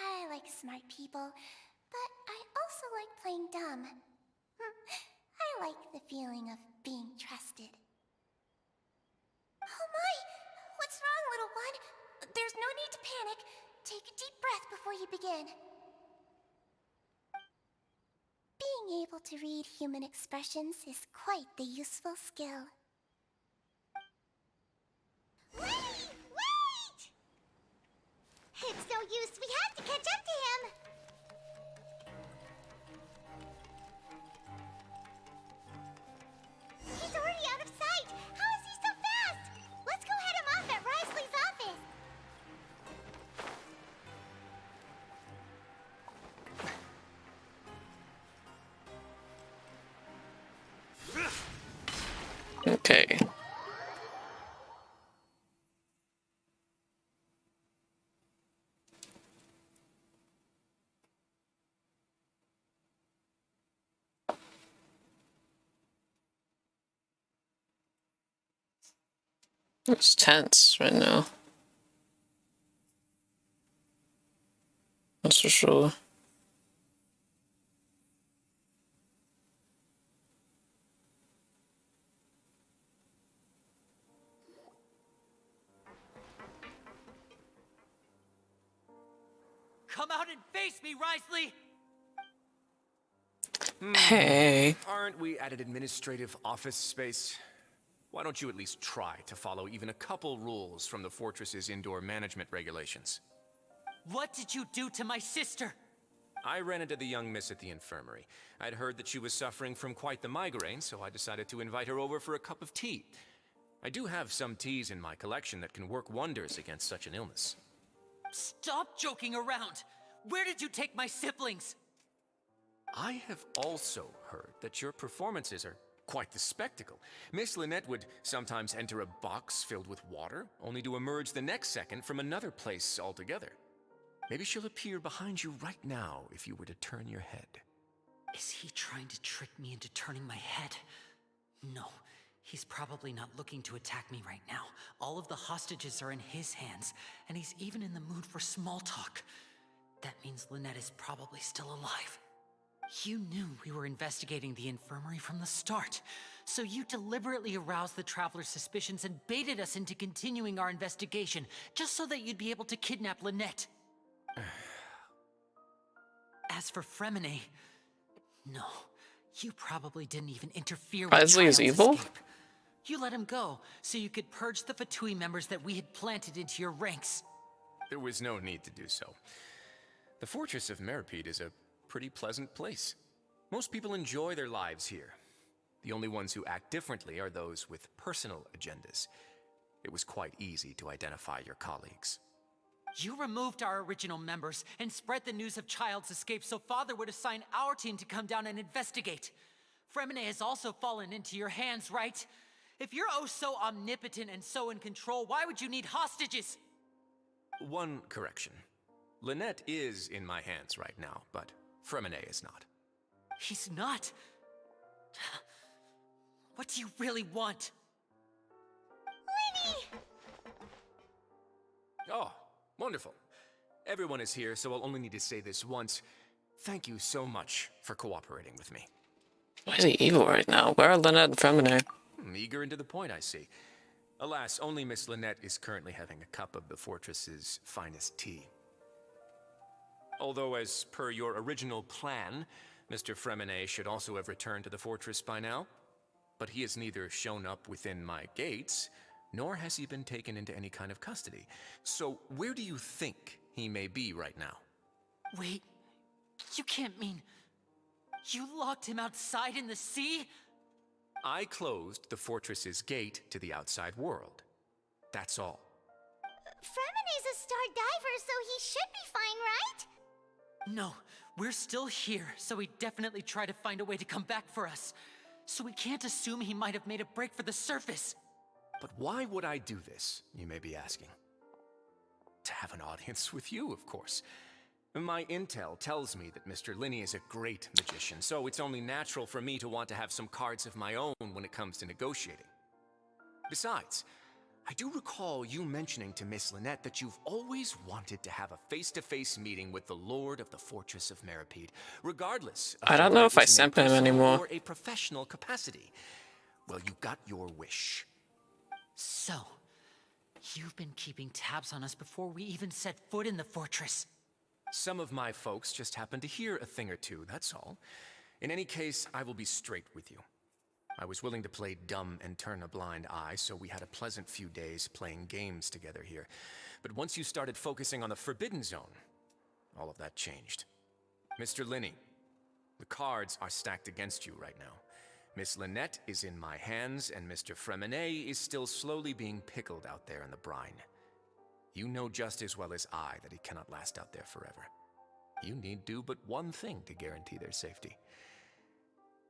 I like smart people, but I also like playing dumb. I like the feeling of being trusted. Oh my! What's wrong, little one? There's no need to panic. Take a deep breath before you begin. Being able to read human expressions is quite the useful skill. Wait! It's no use. We have to catch up to him. He's already out of sight. How is he so fast? Let's go head him off at Risley's office. Okay. It's tense right now. That's for sure. Come out and face me, Risley! Hey. Aren't we at an administrative office space? Why don't you at least try to follow even a couple rules from the fortress's indoor management regulations? What did you do to my sister? I ran into the young miss at the infirmary. I'd heard that she was suffering from quite the migraine, so I decided to invite her over for a cup of tea. I do have some teas in my collection that can work wonders against such an illness. Stop joking around! Where did you take my siblings? I have also heard that your performances are quite the spectacle. Miss Lynette would sometimes enter a box filled with water, only to emerge the next second from another place altogether. Maybe she'll appear behind you right now if you were to turn your head. Is he trying to trick me into turning my head? No, he's probably not looking to attack me right now. All of the hostages are in his hands, and he's even in the mood for small talk. That means Lynette is probably still alive. You knew we were investigating the infirmary from the start, so you deliberately aroused the Traveler's suspicions and baited us into continuing our investigation, just so that you'd be able to kidnap Lynette. As for Fremine, no, you probably didn't even interfere with Risley is Child's evil? escape. You let him go, so you could purge the Fatui members that we had planted into your ranks. There was no need to do so. The Fortress of Meripede is a pretty pleasant place. Most people enjoy their lives here. The only ones who act differently are those with personal agendas. It was quite easy to identify your colleagues. You removed our original members and spread the news of Child's escape so Father would assign our team to come down and investigate. Fremine has also fallen into your hands, right? If you're oh so omnipotent and so in control, why would you need hostages? One correction. Lynette is in my hands right now, but Fremine is not. He's not. What do you really want? Lenny! Oh, wonderful. Everyone is here, so I'll only need to say this once. Thank you so much for cooperating with me. Why is he evil right now? Where are Lynette and Femine? Eager and to the point, I see. Alas, only Miss Lynette is currently having a cup of the fortress's finest tea. Although, as per your original plan, Mr. Fremine should also have returned to the fortress by now. But he has neither shown up within my gates, nor has he been taken into any kind of custody. So where do you think he may be right now? Wait, you can't mean... You locked him outside in the sea? I closed the fortress's gate to the outside world. That's all. Fremine's a star diver, so he should be fine, right? No, we're still here, so he definitely tried to find a way to come back for us. So we can't assume he might have made a break for the surface. But why would I do this, you may be asking? To have an audience with you, of course. My intel tells me that Mr. Linney is a great magician, so it's only natural for me to want to have some cards of my own when it comes to negotiating. Besides, I do recall you mentioning to Miss Lynette that you've always wanted to have a face-to-face meeting with the Lord of the Fortress of Meripede, regardless of I don't know if I whether it was in a sent him personal anymore. or a professional capacity. Well, you got your wish. So, you've been keeping tabs on us before we even set foot in the fortress. Some of my folks just happened to hear a thing or two, that's all. In any case, I will be straight with you. I was willing to play dumb and turn a blind eye, so we had a pleasant few days playing games together here. But once you started focusing on the Forbidden Zone, all of that changed. Mr. Linney, the cards are stacked against you right now. Miss Lynette is in my hands, and Mr. Fremine is still slowly being pickled out there in the brine. You know just as well as I that he cannot last out there forever. You need do but one thing to guarantee their safety.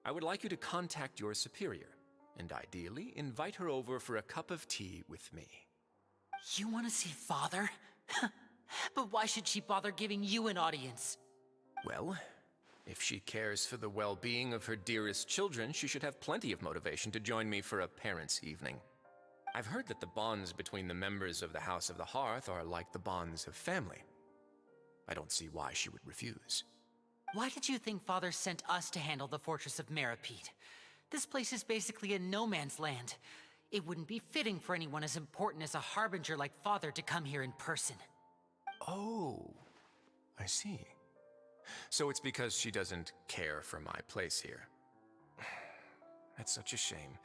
I would like you to contact your superior, and ideally invite her over for a cup of tea with me. You want to see Father? But why should she bother giving you an audience? Well, if she cares for the well-being of her dearest children, she should have plenty of motivation to join me for a parents' evening. I've heard that the bonds between the members of the House of the Hearth are like the bonds of family. I don't see why she would refuse. Why did you think Father sent us to handle the Fortress of Meripede? This place is basically a no-man's land. It wouldn't be fitting for anyone as important as a harbinger like Father to come here in person. Oh, I see. So it's because she doesn't care for my place here. That's such a shame.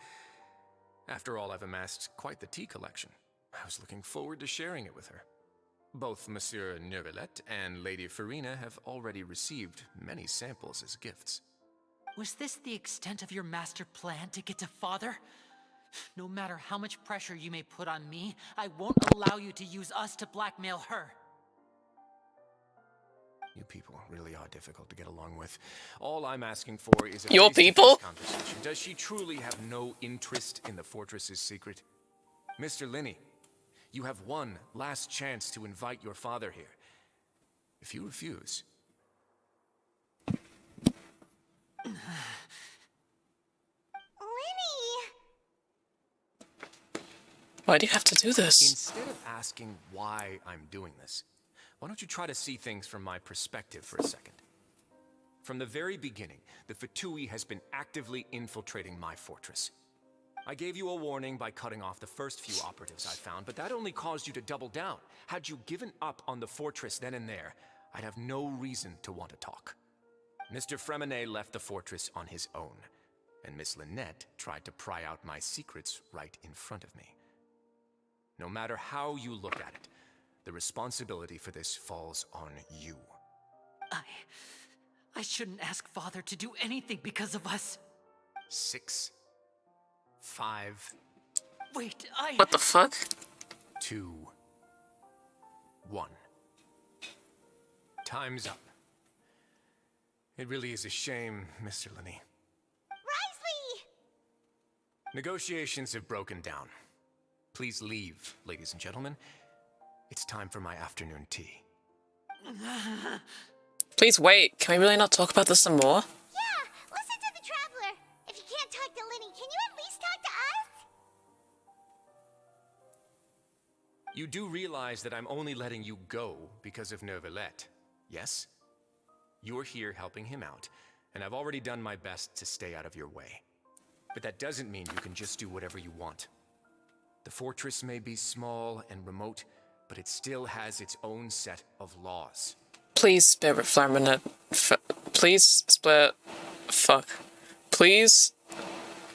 After all, I've amassed quite the tea collection. I was looking forward to sharing it with her. Both Monsieur Neuvillette and Lady Farina have already received many samples as gifts. Was this the extent of your master plan to get to Father? No matter how much pressure you may put on me, I won't allow you to use us to blackmail her. You people really are difficult to get along with. All I'm asking for is a Your face-to-face people? conversation. Does she truly have no interest in the fortress's secret? Mr. Linney, you have one last chance to invite your father here. If you refuse... Lenny! Why do you have to do this? Instead of asking why I'm doing this, why don't you try to see things from my perspective for a second? From the very beginning, the Fatui has been actively infiltrating my fortress. I gave you a warning by cutting off the first few operatives I found, but that only caused you to double down. Had you given up on the fortress then and there, I'd have no reason to want to talk. Mr. Fremine left the fortress on his own, and Miss Lynette tried to pry out my secrets right in front of me. No matter how you look at it, the responsibility for this falls on you. I shouldn't ask Father to do anything because of us. 6, 5... Wait, What the fuck? 2, 1. time's up. It really is a shame, Mr. Linney. Risley! Negotiations have broken down. Please leave, ladies and gentlemen. It's time for my afternoon tea. Please wait. Can we really not talk about this some more? Yeah, listen to the Traveler. If you can't talk to Linny, can you at least talk to us? You do realize that I'm only letting you go because of Neuvillette, yes? You're here helping him out, and I've already done my best to stay out of your way. But that doesn't mean you can just do whatever you want. The fortress may be small and remote, but it still has its own set of laws. Please spare Flaminette. Please spare. Fuck. Please.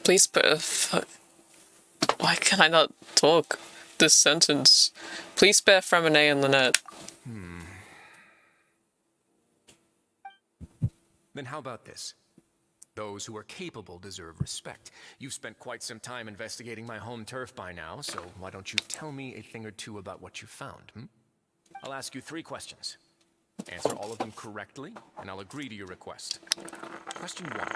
Please spare. Fuck. Why can I not talk this sentence? Please spare Freminet and Lynette. Then how about this? Those who are capable deserve respect. You've spent quite some time investigating my home turf by now, so why don't you tell me a thing or two about what you found, I'll ask you 3 questions. Answer all of them correctly, and I'll agree to your request. Question 1.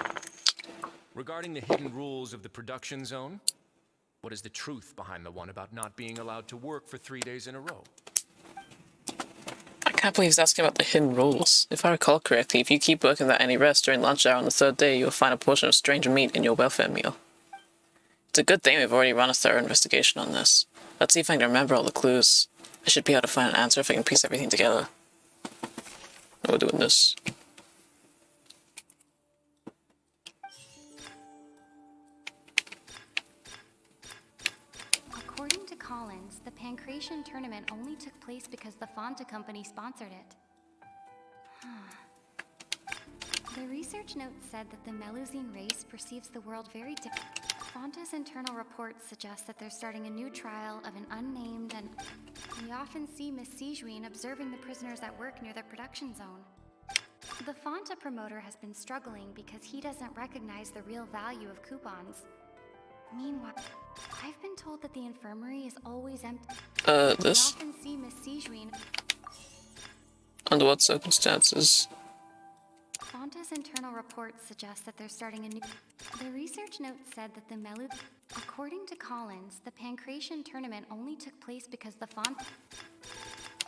Regarding the hidden rules of the production zone, what is the truth behind the one about not being allowed to work for 3 days in a row? I can't believe he's asking about the hidden rules. If I recall correctly, if you keep working without any rest during lunch hour on the 3rd day, you'll find a portion of stranger meat in your welfare meal. It's a good thing we've already run a thorough investigation on this. Let's see if I can remember all the clues. I should be able to find an answer if I can piece everything together. We're doing this. According to Collins, the Pancration tournament only took place because the Fonta company sponsored it. The research note said that the Melusine race perceives the world very differently. Fonta's internal reports suggest that they're starting a new trial of an unnamed and... We often see Miss Sijuin observing the prisoners at work near the production zone. The Fonta promoter has been struggling because he doesn't recognize the real value of coupons. Meanwhile, I've been told that the infirmary is always empty. This? We often see Miss Sijuin... Under what circumstances? Fonta's internal reports suggest that they're starting a new... The research note said that the Melu... According to Collins, the Pancration tournament only took place because the Fonta...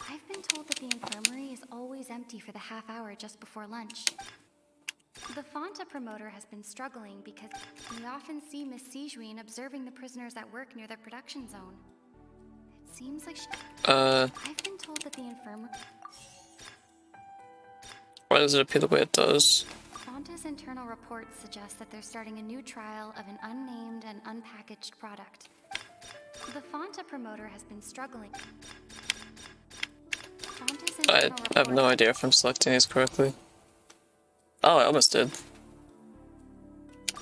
I've been told that the infirmary is always empty for the half hour just before lunch. The Fonta promoter has been struggling because we often see Miss Sijuin observing the prisoners at work near the production zone. It seems like I've been told that the infirmary... Why does it appear the way it does? Fonta's internal reports suggest that they're starting a new trial of an unnamed and unpackaged product. The Fonta promoter has been struggling. I have no idea if I'm selecting these correctly. Oh, I almost did.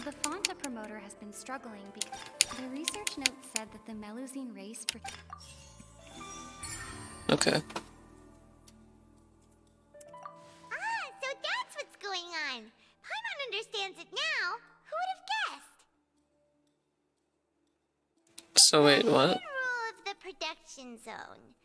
The Fonta promoter has been struggling because the research note said that the Melusine race... Okay. So that's what's going on. Paimon understands it now. Who would have guessed? So wait, what? The rule of the production zone.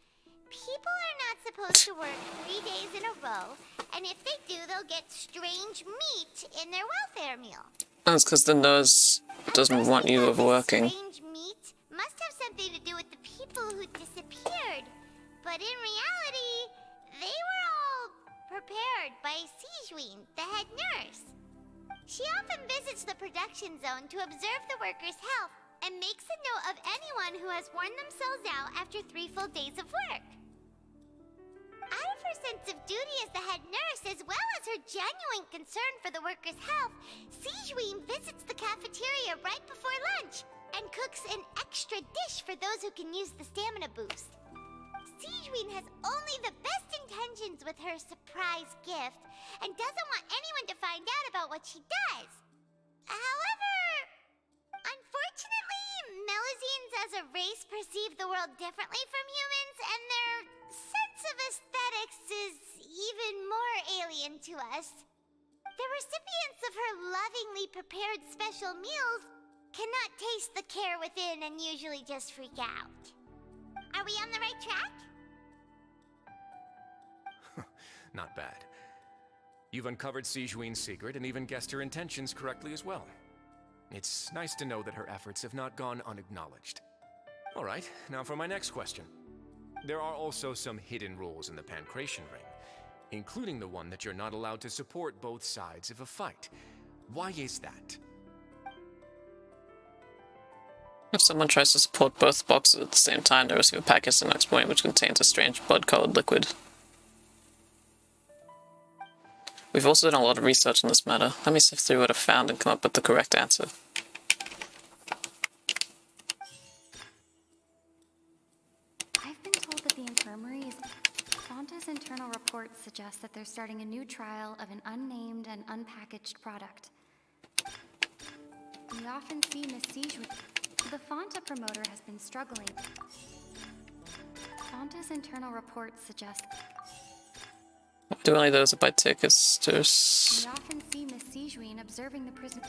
People are not supposed to work 3 days in a row, and if they do, they'll get strange meat in their welfare meal. That's because the nurse doesn't want you overworking. Strange meat must have something to do with the people who disappeared. But in reality, they were all prepared by Sijuin, the head nurse. She often visits the production zone to observe the workers' health and makes a note of anyone who has worn themselves out after 3 full days of work. Out of her sense of duty as the head nurse, as well as her genuine concern for the workers' health, Sijuin visits the cafeteria right before lunch and cooks an extra dish for those who can use the stamina boost. Sijuin has only the best intentions with her surprise gift and doesn't want anyone to find out about what she does. However, unfortunately, Melusines as a race perceive the world differently from humans, and their sense of aesthetics is even more alien to us. The recipients of her lovingly prepared special meals cannot taste the care within and usually just freak out. Are we on the right track? Not bad. You've uncovered Sijuin's secret and even guessed her intentions correctly as well. It's nice to know that her efforts have not gone unacknowledged. All right, now for my next question. There are also some hidden rules in the Pancration Ring, including the one that you're not allowed to support both sides of a fight. Why is that? If someone tries to support both boxes at the same time, they receive a package the next morning which contains a strange blood-colored liquid. We've also done a lot of research on this matter. Let me sift through what I've found and come up with the correct answer. I've been told that the infirmary is... Fonta's internal reports suggest that they're starting a new trial of an unnamed and unpackaged product. We often see Miss Sijuin... The Fonta promoter has been struggling. Fonta's internal reports suggest... Do only those that buy tickets to... We often see Miss Sijuin observing the prison...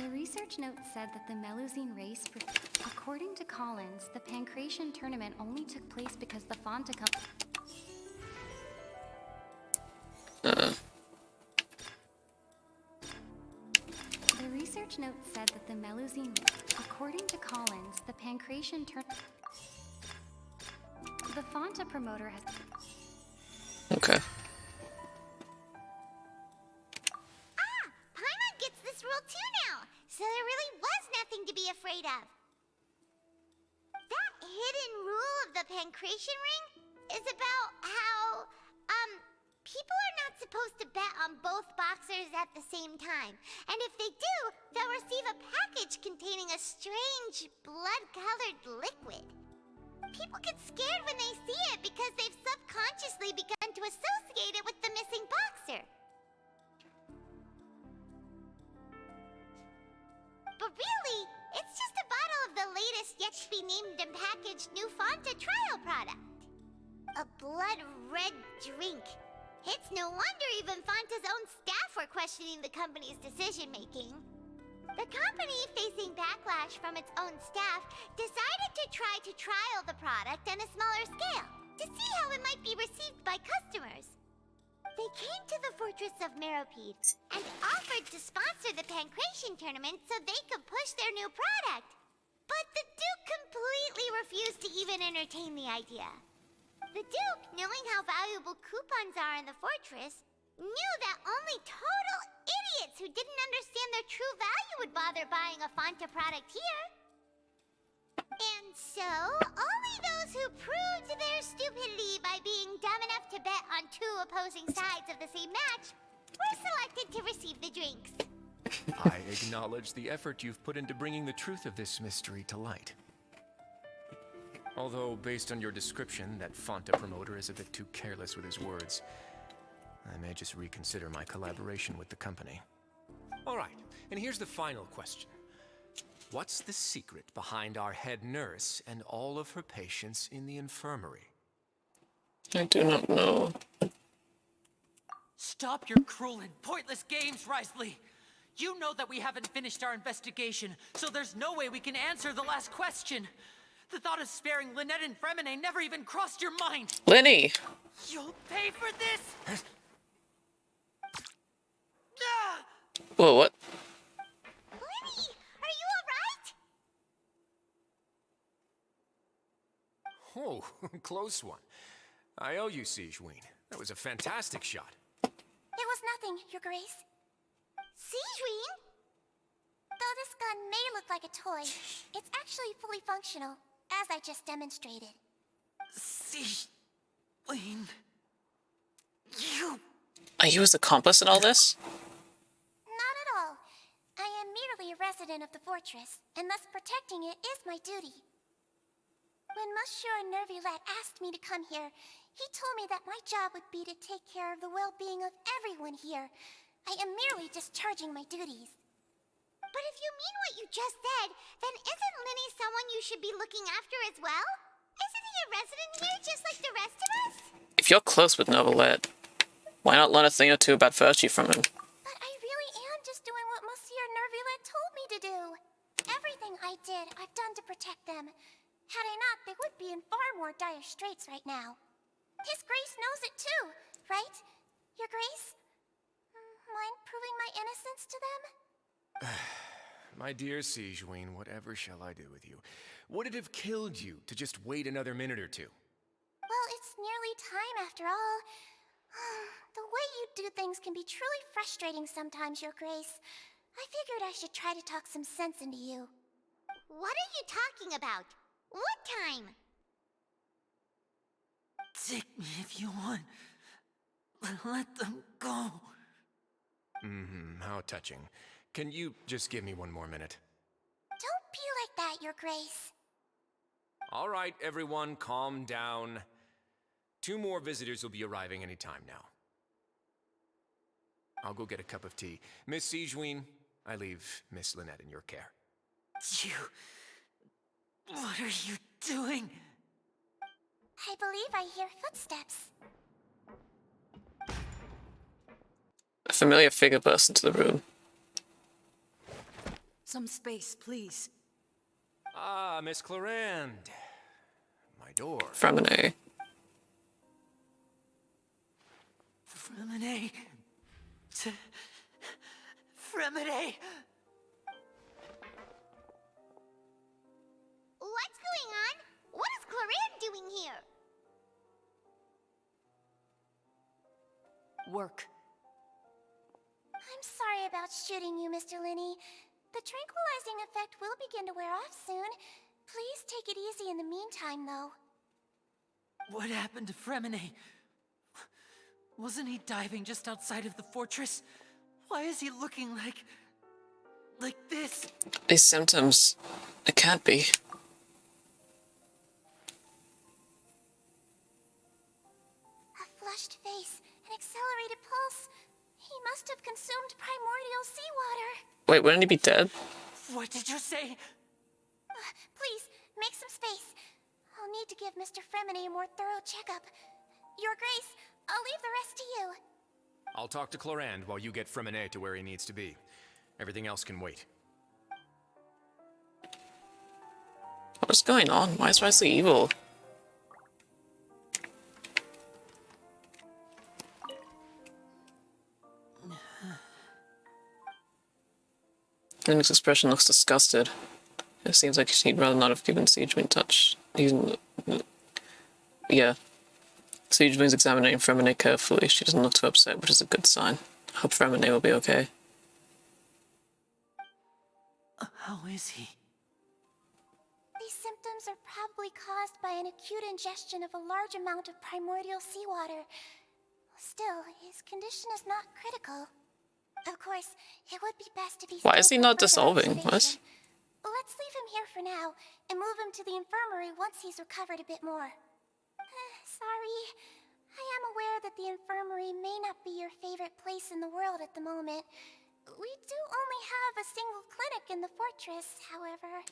The research note said that the Melusine race... According to Collins, the Pancration tournament only took place because the Fonta company... The research note said that the Melusine... According to Collins, the Pancration tournament... The Fonta promoter has... Okay. Paimon gets this rule too now, so there really was nothing to be afraid of. That hidden rule of the Pancration Ring is about how, people are not supposed to bet on both boxers at the same time. And if they do, they'll receive a package containing a strange, blood-colored liquid. People get scared when they see it because they've subconsciously begun to associate it with the missing boxer. But really, it's just a bottle of the latest yet-to-be-named and packaged new Fonta trial product. A blood-red drink. It's no wonder even Fonta's own staff were questioning the company's decision-making. The company, facing backlash from its own staff, decided to try to trial the product on a smaller scale, to see how it might be received by customers. They came to the fortress of Meropide and offered to sponsor the Pancration tournament so they could push their new product. But the Duke completely refused to even entertain the idea. The Duke, knowing how valuable coupons are in the fortress, knew that only total idiots who didn't understand their true value would bother buying a Fonta product here. And so, only those who proved their stupidity by being dumb enough to bet on two opposing sides of the same match were selected to receive the drinks. I acknowledge the effort you've put into bringing the truth of this mystery to light. Although, based on your description, that Fonta promoter is a bit too careless with his words, I may just reconsider my collaboration with the company. All right, and here's the final question. What's the secret behind our head nurse and all of her patients in the infirmary? I do not know. Stop your cruel and pointless games, Risley! You know that we haven't finished our investigation, so there's no way we can answer the last question. The thought of sparing Lynette and Fremine never even crossed your mind! Lenny! You'll pay for this! Whoa, what? Lenny, are you alright? Oh, close one. I owe you, Sijuin. That was a fantastic shot. It was nothing, Your Grace. Sijuin? Though this gun may look like a toy, it's actually fully functional, as I just demonstrated. Sijuin... You... Are you his accomplice in all this? Not at all. I am merely a resident of the fortress, and thus protecting it is my duty. When Monsieur Nervulette asked me to come here, he told me that my job would be to take care of the well-being of everyone here. I am merely discharging my duties. But if you mean what you just said, then isn't Linny someone you should be looking after as well? Isn't he a resident here just like the rest of us? If you're close with Novelette, why not learn a thing or two about virtue from him? But I really am just doing what Monsieur Nervulette told me to do. Everything I did, I've done to protect them. Had I not, they would be in far more dire straits right now. His Grace knows it too, right? Your Grace? Mind proving my innocence to them? My dear Sigewinne, whatever shall I do with you? Would it have killed you to just wait another minute or two? Well, it's nearly time after all. The way you do things can be truly frustrating sometimes, Your Grace. I figured I should try to talk some sense into you. What are you talking about? What time? Take me if you want. But let them go. How touching. Can you just give me one more minute? Don't be like that, Your Grace. All right, everyone, calm down. 2 more visitors will be arriving any time now. I'll go get a cup of tea. Miss Sigewinne, I leave Miss Lynette in your care. You... What are you doing? I believe I hear footsteps. A familiar figure bursts into the room. Some space, please. Ah, Miss Clorinde. My door. Fremine. Fremine. Fremine. What's going on? What is Clorinde doing here? Work. I'm sorry about shooting you, Mr. Linney. The tranquilizing effect will begin to wear off soon. Please take it easy in the meantime, though. What happened to Fremine? Wasn't he diving just outside of the fortress? Why is he looking like this? These symptoms... It can't be. A flushed face, an accelerated pulse. He must have consumed primordial seawater. Wait, wouldn't he be dead? What did you say? Please, make some space. I'll need to give Mr. Fremine a more thorough checkup. Your Grace, I'll leave the rest to you. I'll talk to Clorinde while you get Fremine to where he needs to be. Everything else can wait. What is going on? Why is Riley evil? Linney's expression looks disgusted. It seems like she'd rather not have given Sigewinne touch. Yeah. Sigewinne's examining Fremine carefully. She doesn't look too upset, which is a good sign. I hope Fremine will be okay. How is he? These symptoms are probably caused by an acute ingestion of a large amount of primordial seawater. Still, his condition is not critical. Of course, it would be best if he... Why is he not further dissolving? observation. What? Let's leave him here for now, and move him to the infirmary once he's recovered a bit more. Sorry. I am aware that the infirmary may not be your favorite place in the world at the moment. We do only have a single clinic in the fortress, however.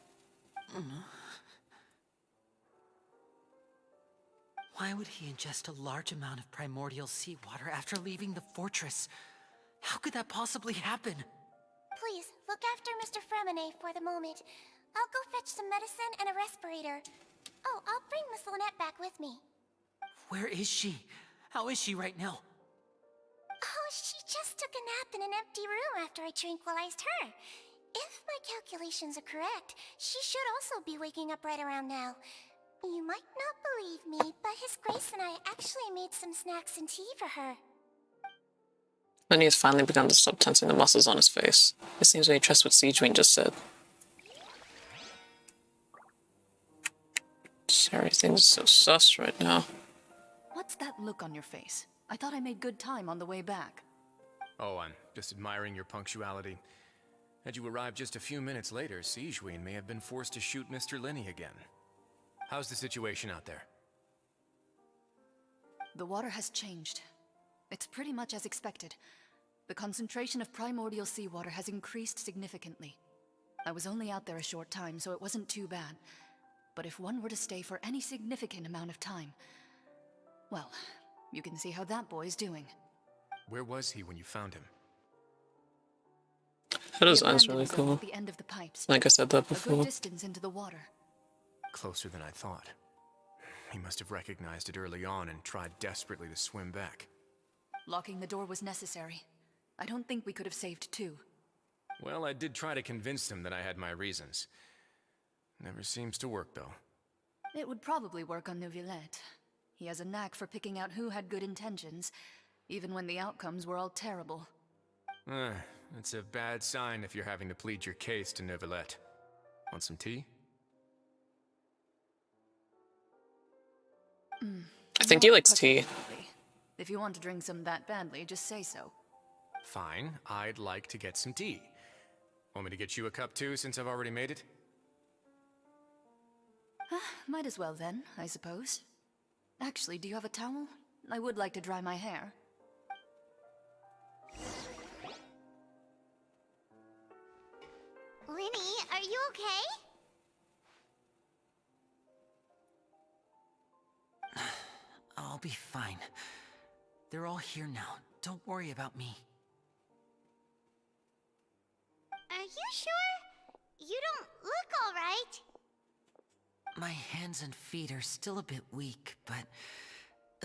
Why would he ingest a large amount of primordial seawater after leaving the fortress? How could that possibly happen? Please, look after Mr. Fremine for the moment. I'll go fetch some medicine and a respirator. Oh, I'll bring Miss Lynette back with me. Where is she? How is she right now? Oh, she just took a nap in an empty room after I tranquilized her. If my calculations are correct, she should also be waking up right around now. You might not believe me, but His Grace and I actually made some snacks and tea for her. Linney has finally begun to stop tensing the muscles on his face. It seems when he trusts what Sigewinne just said. Everything's so sus right now. What's that look on your face? I thought I made good time on the way back. Oh, I'm just admiring your punctuality. Had you arrived just a few minutes later, Sigewinne may have been forced to shoot Mr. Linney again. How's the situation out there? The water has changed. It's pretty much as expected. The concentration of primordial seawater has increased significantly. I was only out there a short time, so it wasn't too bad. But if one were to stay for any significant amount of time, well, you can see how that boy's doing. Where was he when you found him? That designs really cool. At the end of the pipes. Like I said that A before. good distance into the water. Closer than I thought. He must have recognized it early on and tried desperately to swim back. Locking the door was necessary. I don't think we could have saved two. Well, I did try to convince him that I had my reasons. Never seems to work, though. It would probably work on Neuvillette. He has a knack for picking out who had good intentions, even when the outcomes were all terrible. It's a bad sign if you're having to plead your case to Neuvillette. Want some tea? I think he likes tea. Particularly. If you want to drink some that badly, just say so. Fine, I'd like to get some tea. Want me to get you a cup too, since I've already made it? Might as well then, I suppose. Actually, do you have a towel? I would like to dry my hair. Linny, are you okay? I'll be fine. They're all here now. Don't worry about me. Are you sure? You don't look all right. My hands and feet are still a bit weak, but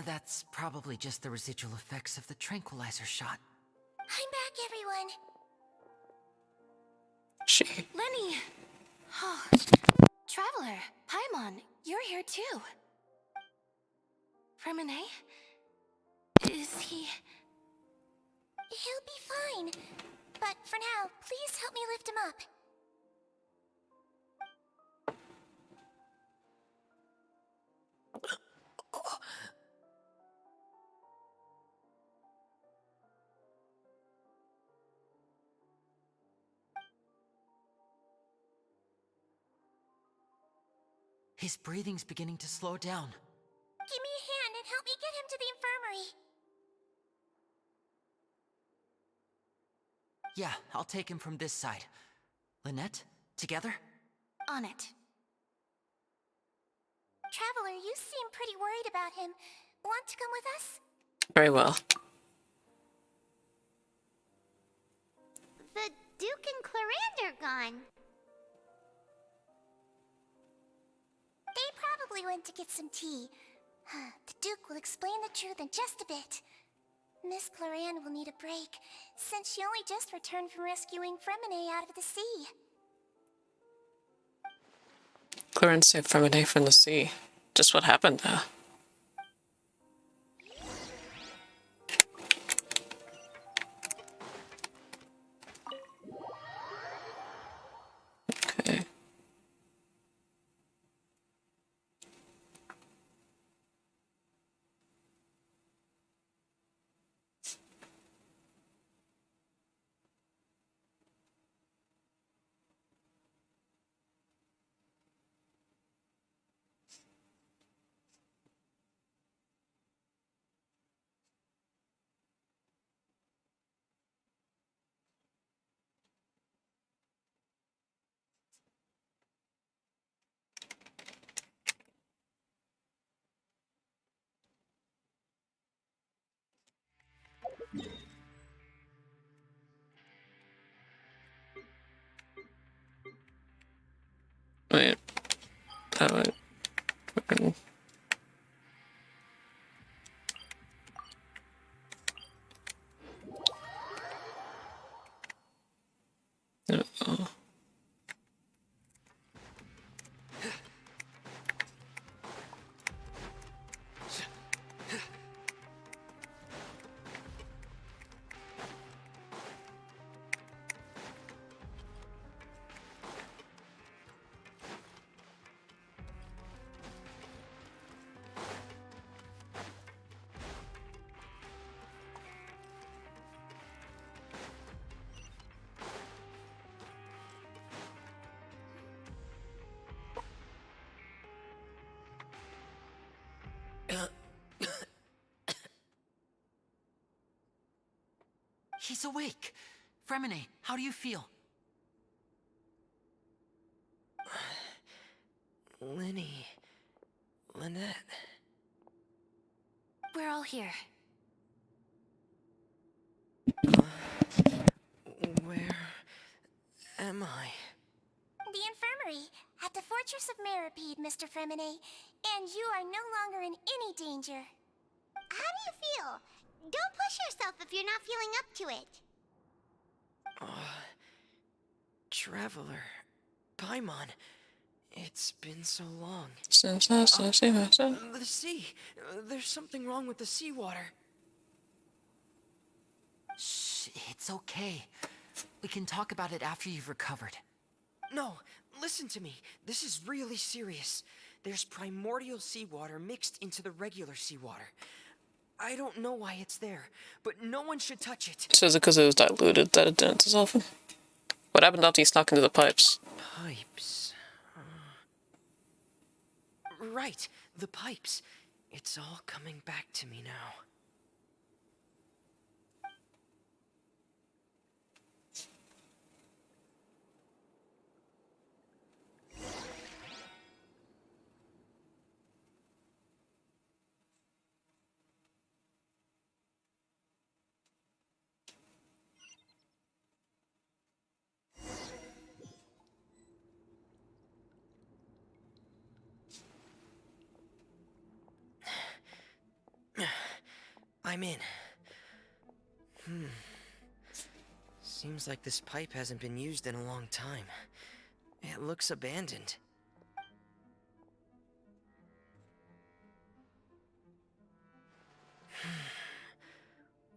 that's probably just the residual effects of the tranquilizer shot. I'm back, everyone. Lenny! Oh, Traveler, Paimon, you're here too. Remine? Is he... He'll be fine. But for now, please help me lift him up. His breathing's beginning to slow down. Give me a hand and help me get him to the infirmary. Yeah, I'll take him from this side. Lynette, together? On it. Traveler, you seem pretty worried about him. Want to come with us? Very well. The Duke and Clarande are gone. They probably went to get some tea. The Duke will explain the truth in just a bit. Miss Clarande will need a break, since she only just returned from rescuing Fremine out of the sea. Clarande saved Fremine from the sea. Just what happened there? Okay. Wait. That would... fucking... Uh-oh. He's awake. Fremine, how do you feel? Lenny. Lynette. We're all here. Where am I? The infirmary, at the Fortress of Meripede, Mr. Fremine, and you are no longer in any danger. How do you feel? Don't push yourself if you're not feeling up to it. Traveler. Paimon. It's been so long. The The sea. There's something wrong with the seawater. Shh, it's okay. We can talk about it after you've recovered. No, listen to me. This is really serious. There's primordial seawater mixed into the regular seawater. I don't know why it's there, but no one should touch it. So is it because it was diluted that it didn't dissolve? What happened after you snuck into the pipes? Pipes. Right, the pipes. It's all coming back to me now. I'm in. Seems like this pipe hasn't been used in a long time. It looks abandoned.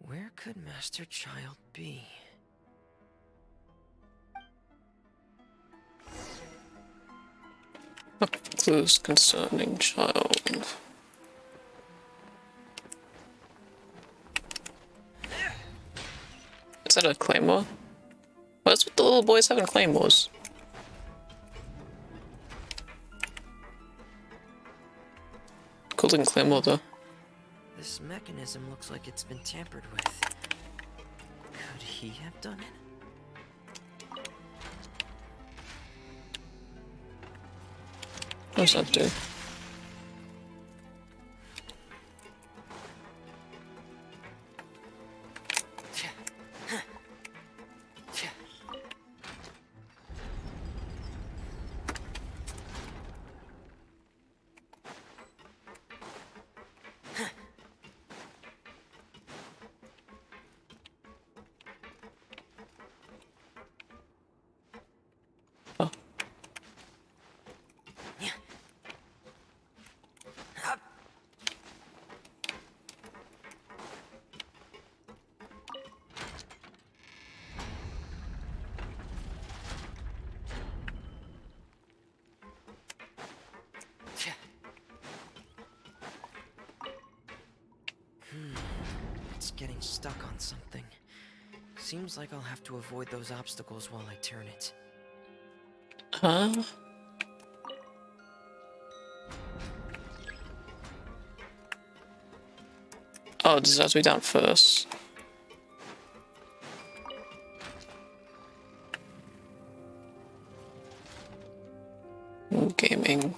Where could Master Child be? Clues concerning child. Is that a claymore? What's with the little boys having claymores? Cool looking claymore though. This mechanism looks like it's been tampered with. Could he have done it? What does that do? It's getting stuck on something. Seems like I'll have to avoid those obstacles while I turn it. Huh? Oh, does it have to be down first? Ooh, gaming.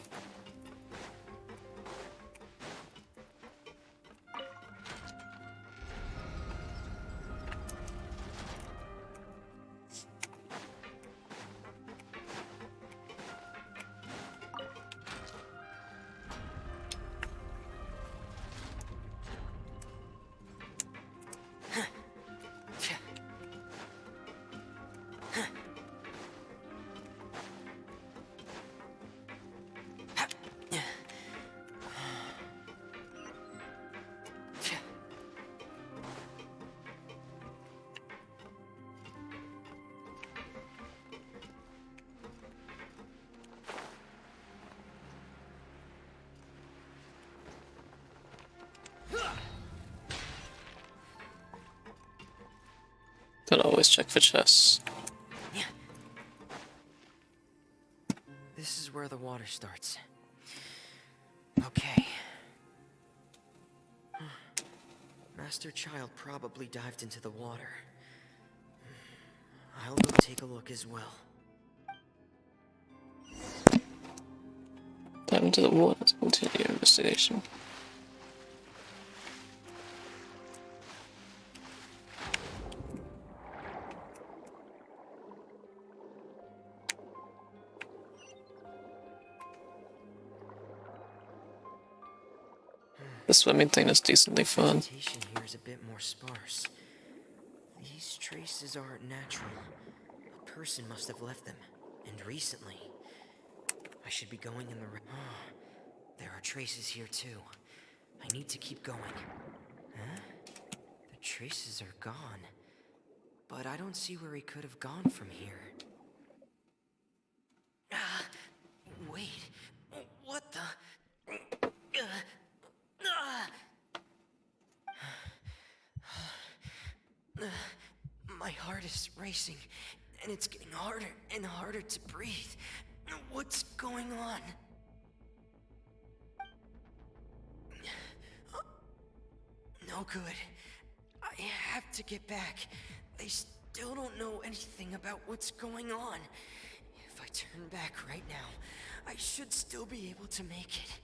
Gotta always check for chests. This is where the water starts. Okay. Master Child probably dived into the water. I'll go take a look as well. Dive into the water to continue your investigation. The swimming thing is decently fun. Vegetation here water's a bit more sparse. These traces aren't natural. A person must have left them, and recently. I should be going in the there are traces here too. I need to keep going. Huh? The traces are gone. But I don't see where he could have gone from here. Wait. What the? My heart is racing, and it's getting harder and harder to breathe. What's going on? No good. I have to get back. They still don't know anything about what's going on. If I turn back right now, I should still be able to make it.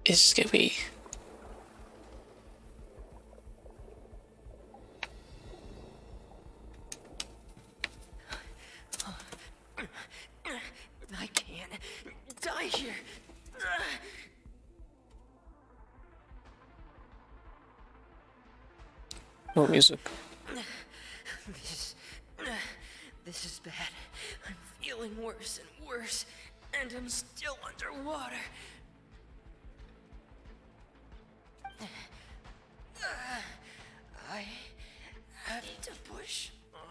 It's scary. I can't die here. More music. This is bad. I'm feeling worse and worse, and I'm still underwater. I have to push on.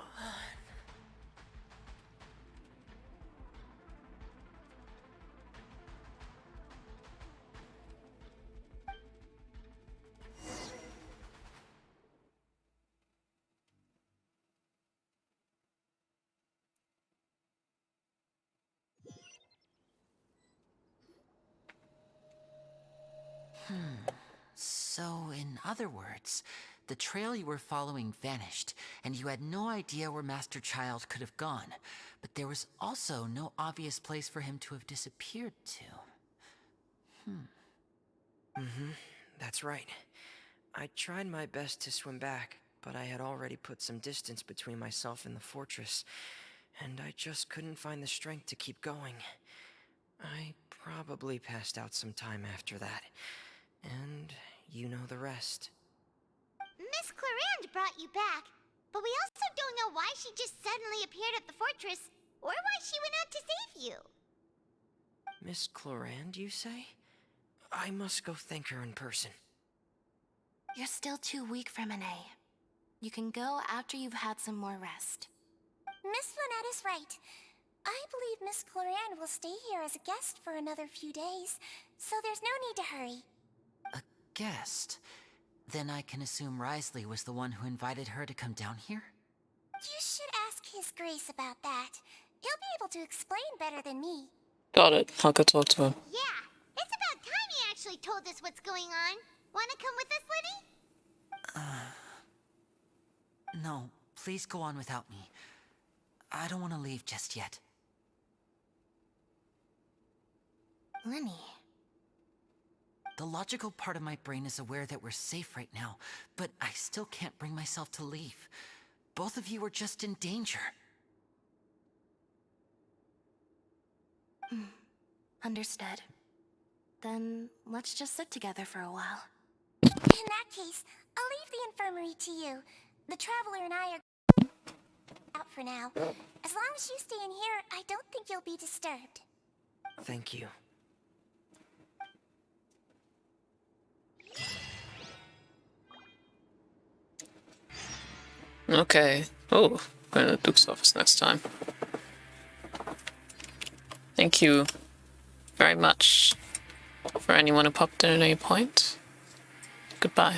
So, in other words, the trail you were following vanished, and you had no idea where Master Child could have gone. But there was also no obvious place for him to have disappeared to. That's right. I tried my best to swim back, but I had already put some distance between myself and the fortress, and I just couldn't find the strength to keep going. I probably passed out some time after that, and you know the rest. Miss Clarande brought you back, but we also don't know why she just suddenly appeared at the fortress, or why she went out to save you. Miss Clarande, you say? I must go thank her in person. You're still too weak for Monet. You can go after you've had some more rest. Miss Lynette is right. I believe Miss Clarande will stay here as a guest for another few days, so there's no need to hurry. A guest? Then I can assume Risley was the one who invited her to come down here? You should ask His Grace about that. He'll be able to explain better than me. Got it. I'll go talk to him. Yeah, it's about time he actually told us what's going on. Wanna come with us, Liddy? No, please go on without me. I don't want to leave just yet. Lenny. The logical part of my brain is aware that we're safe right now, but I still can't bring myself to leave. Both of you are just in danger. Understood. Then let's just sit together for a while. In that case, I'll leave the infirmary to you. The Traveler and I are out for now. As long as you stay in here, I don't think you'll be disturbed. Thank you. Okay. Oh, going to the Duke's office next time. Thank you very much for anyone who popped in at any point. Goodbye.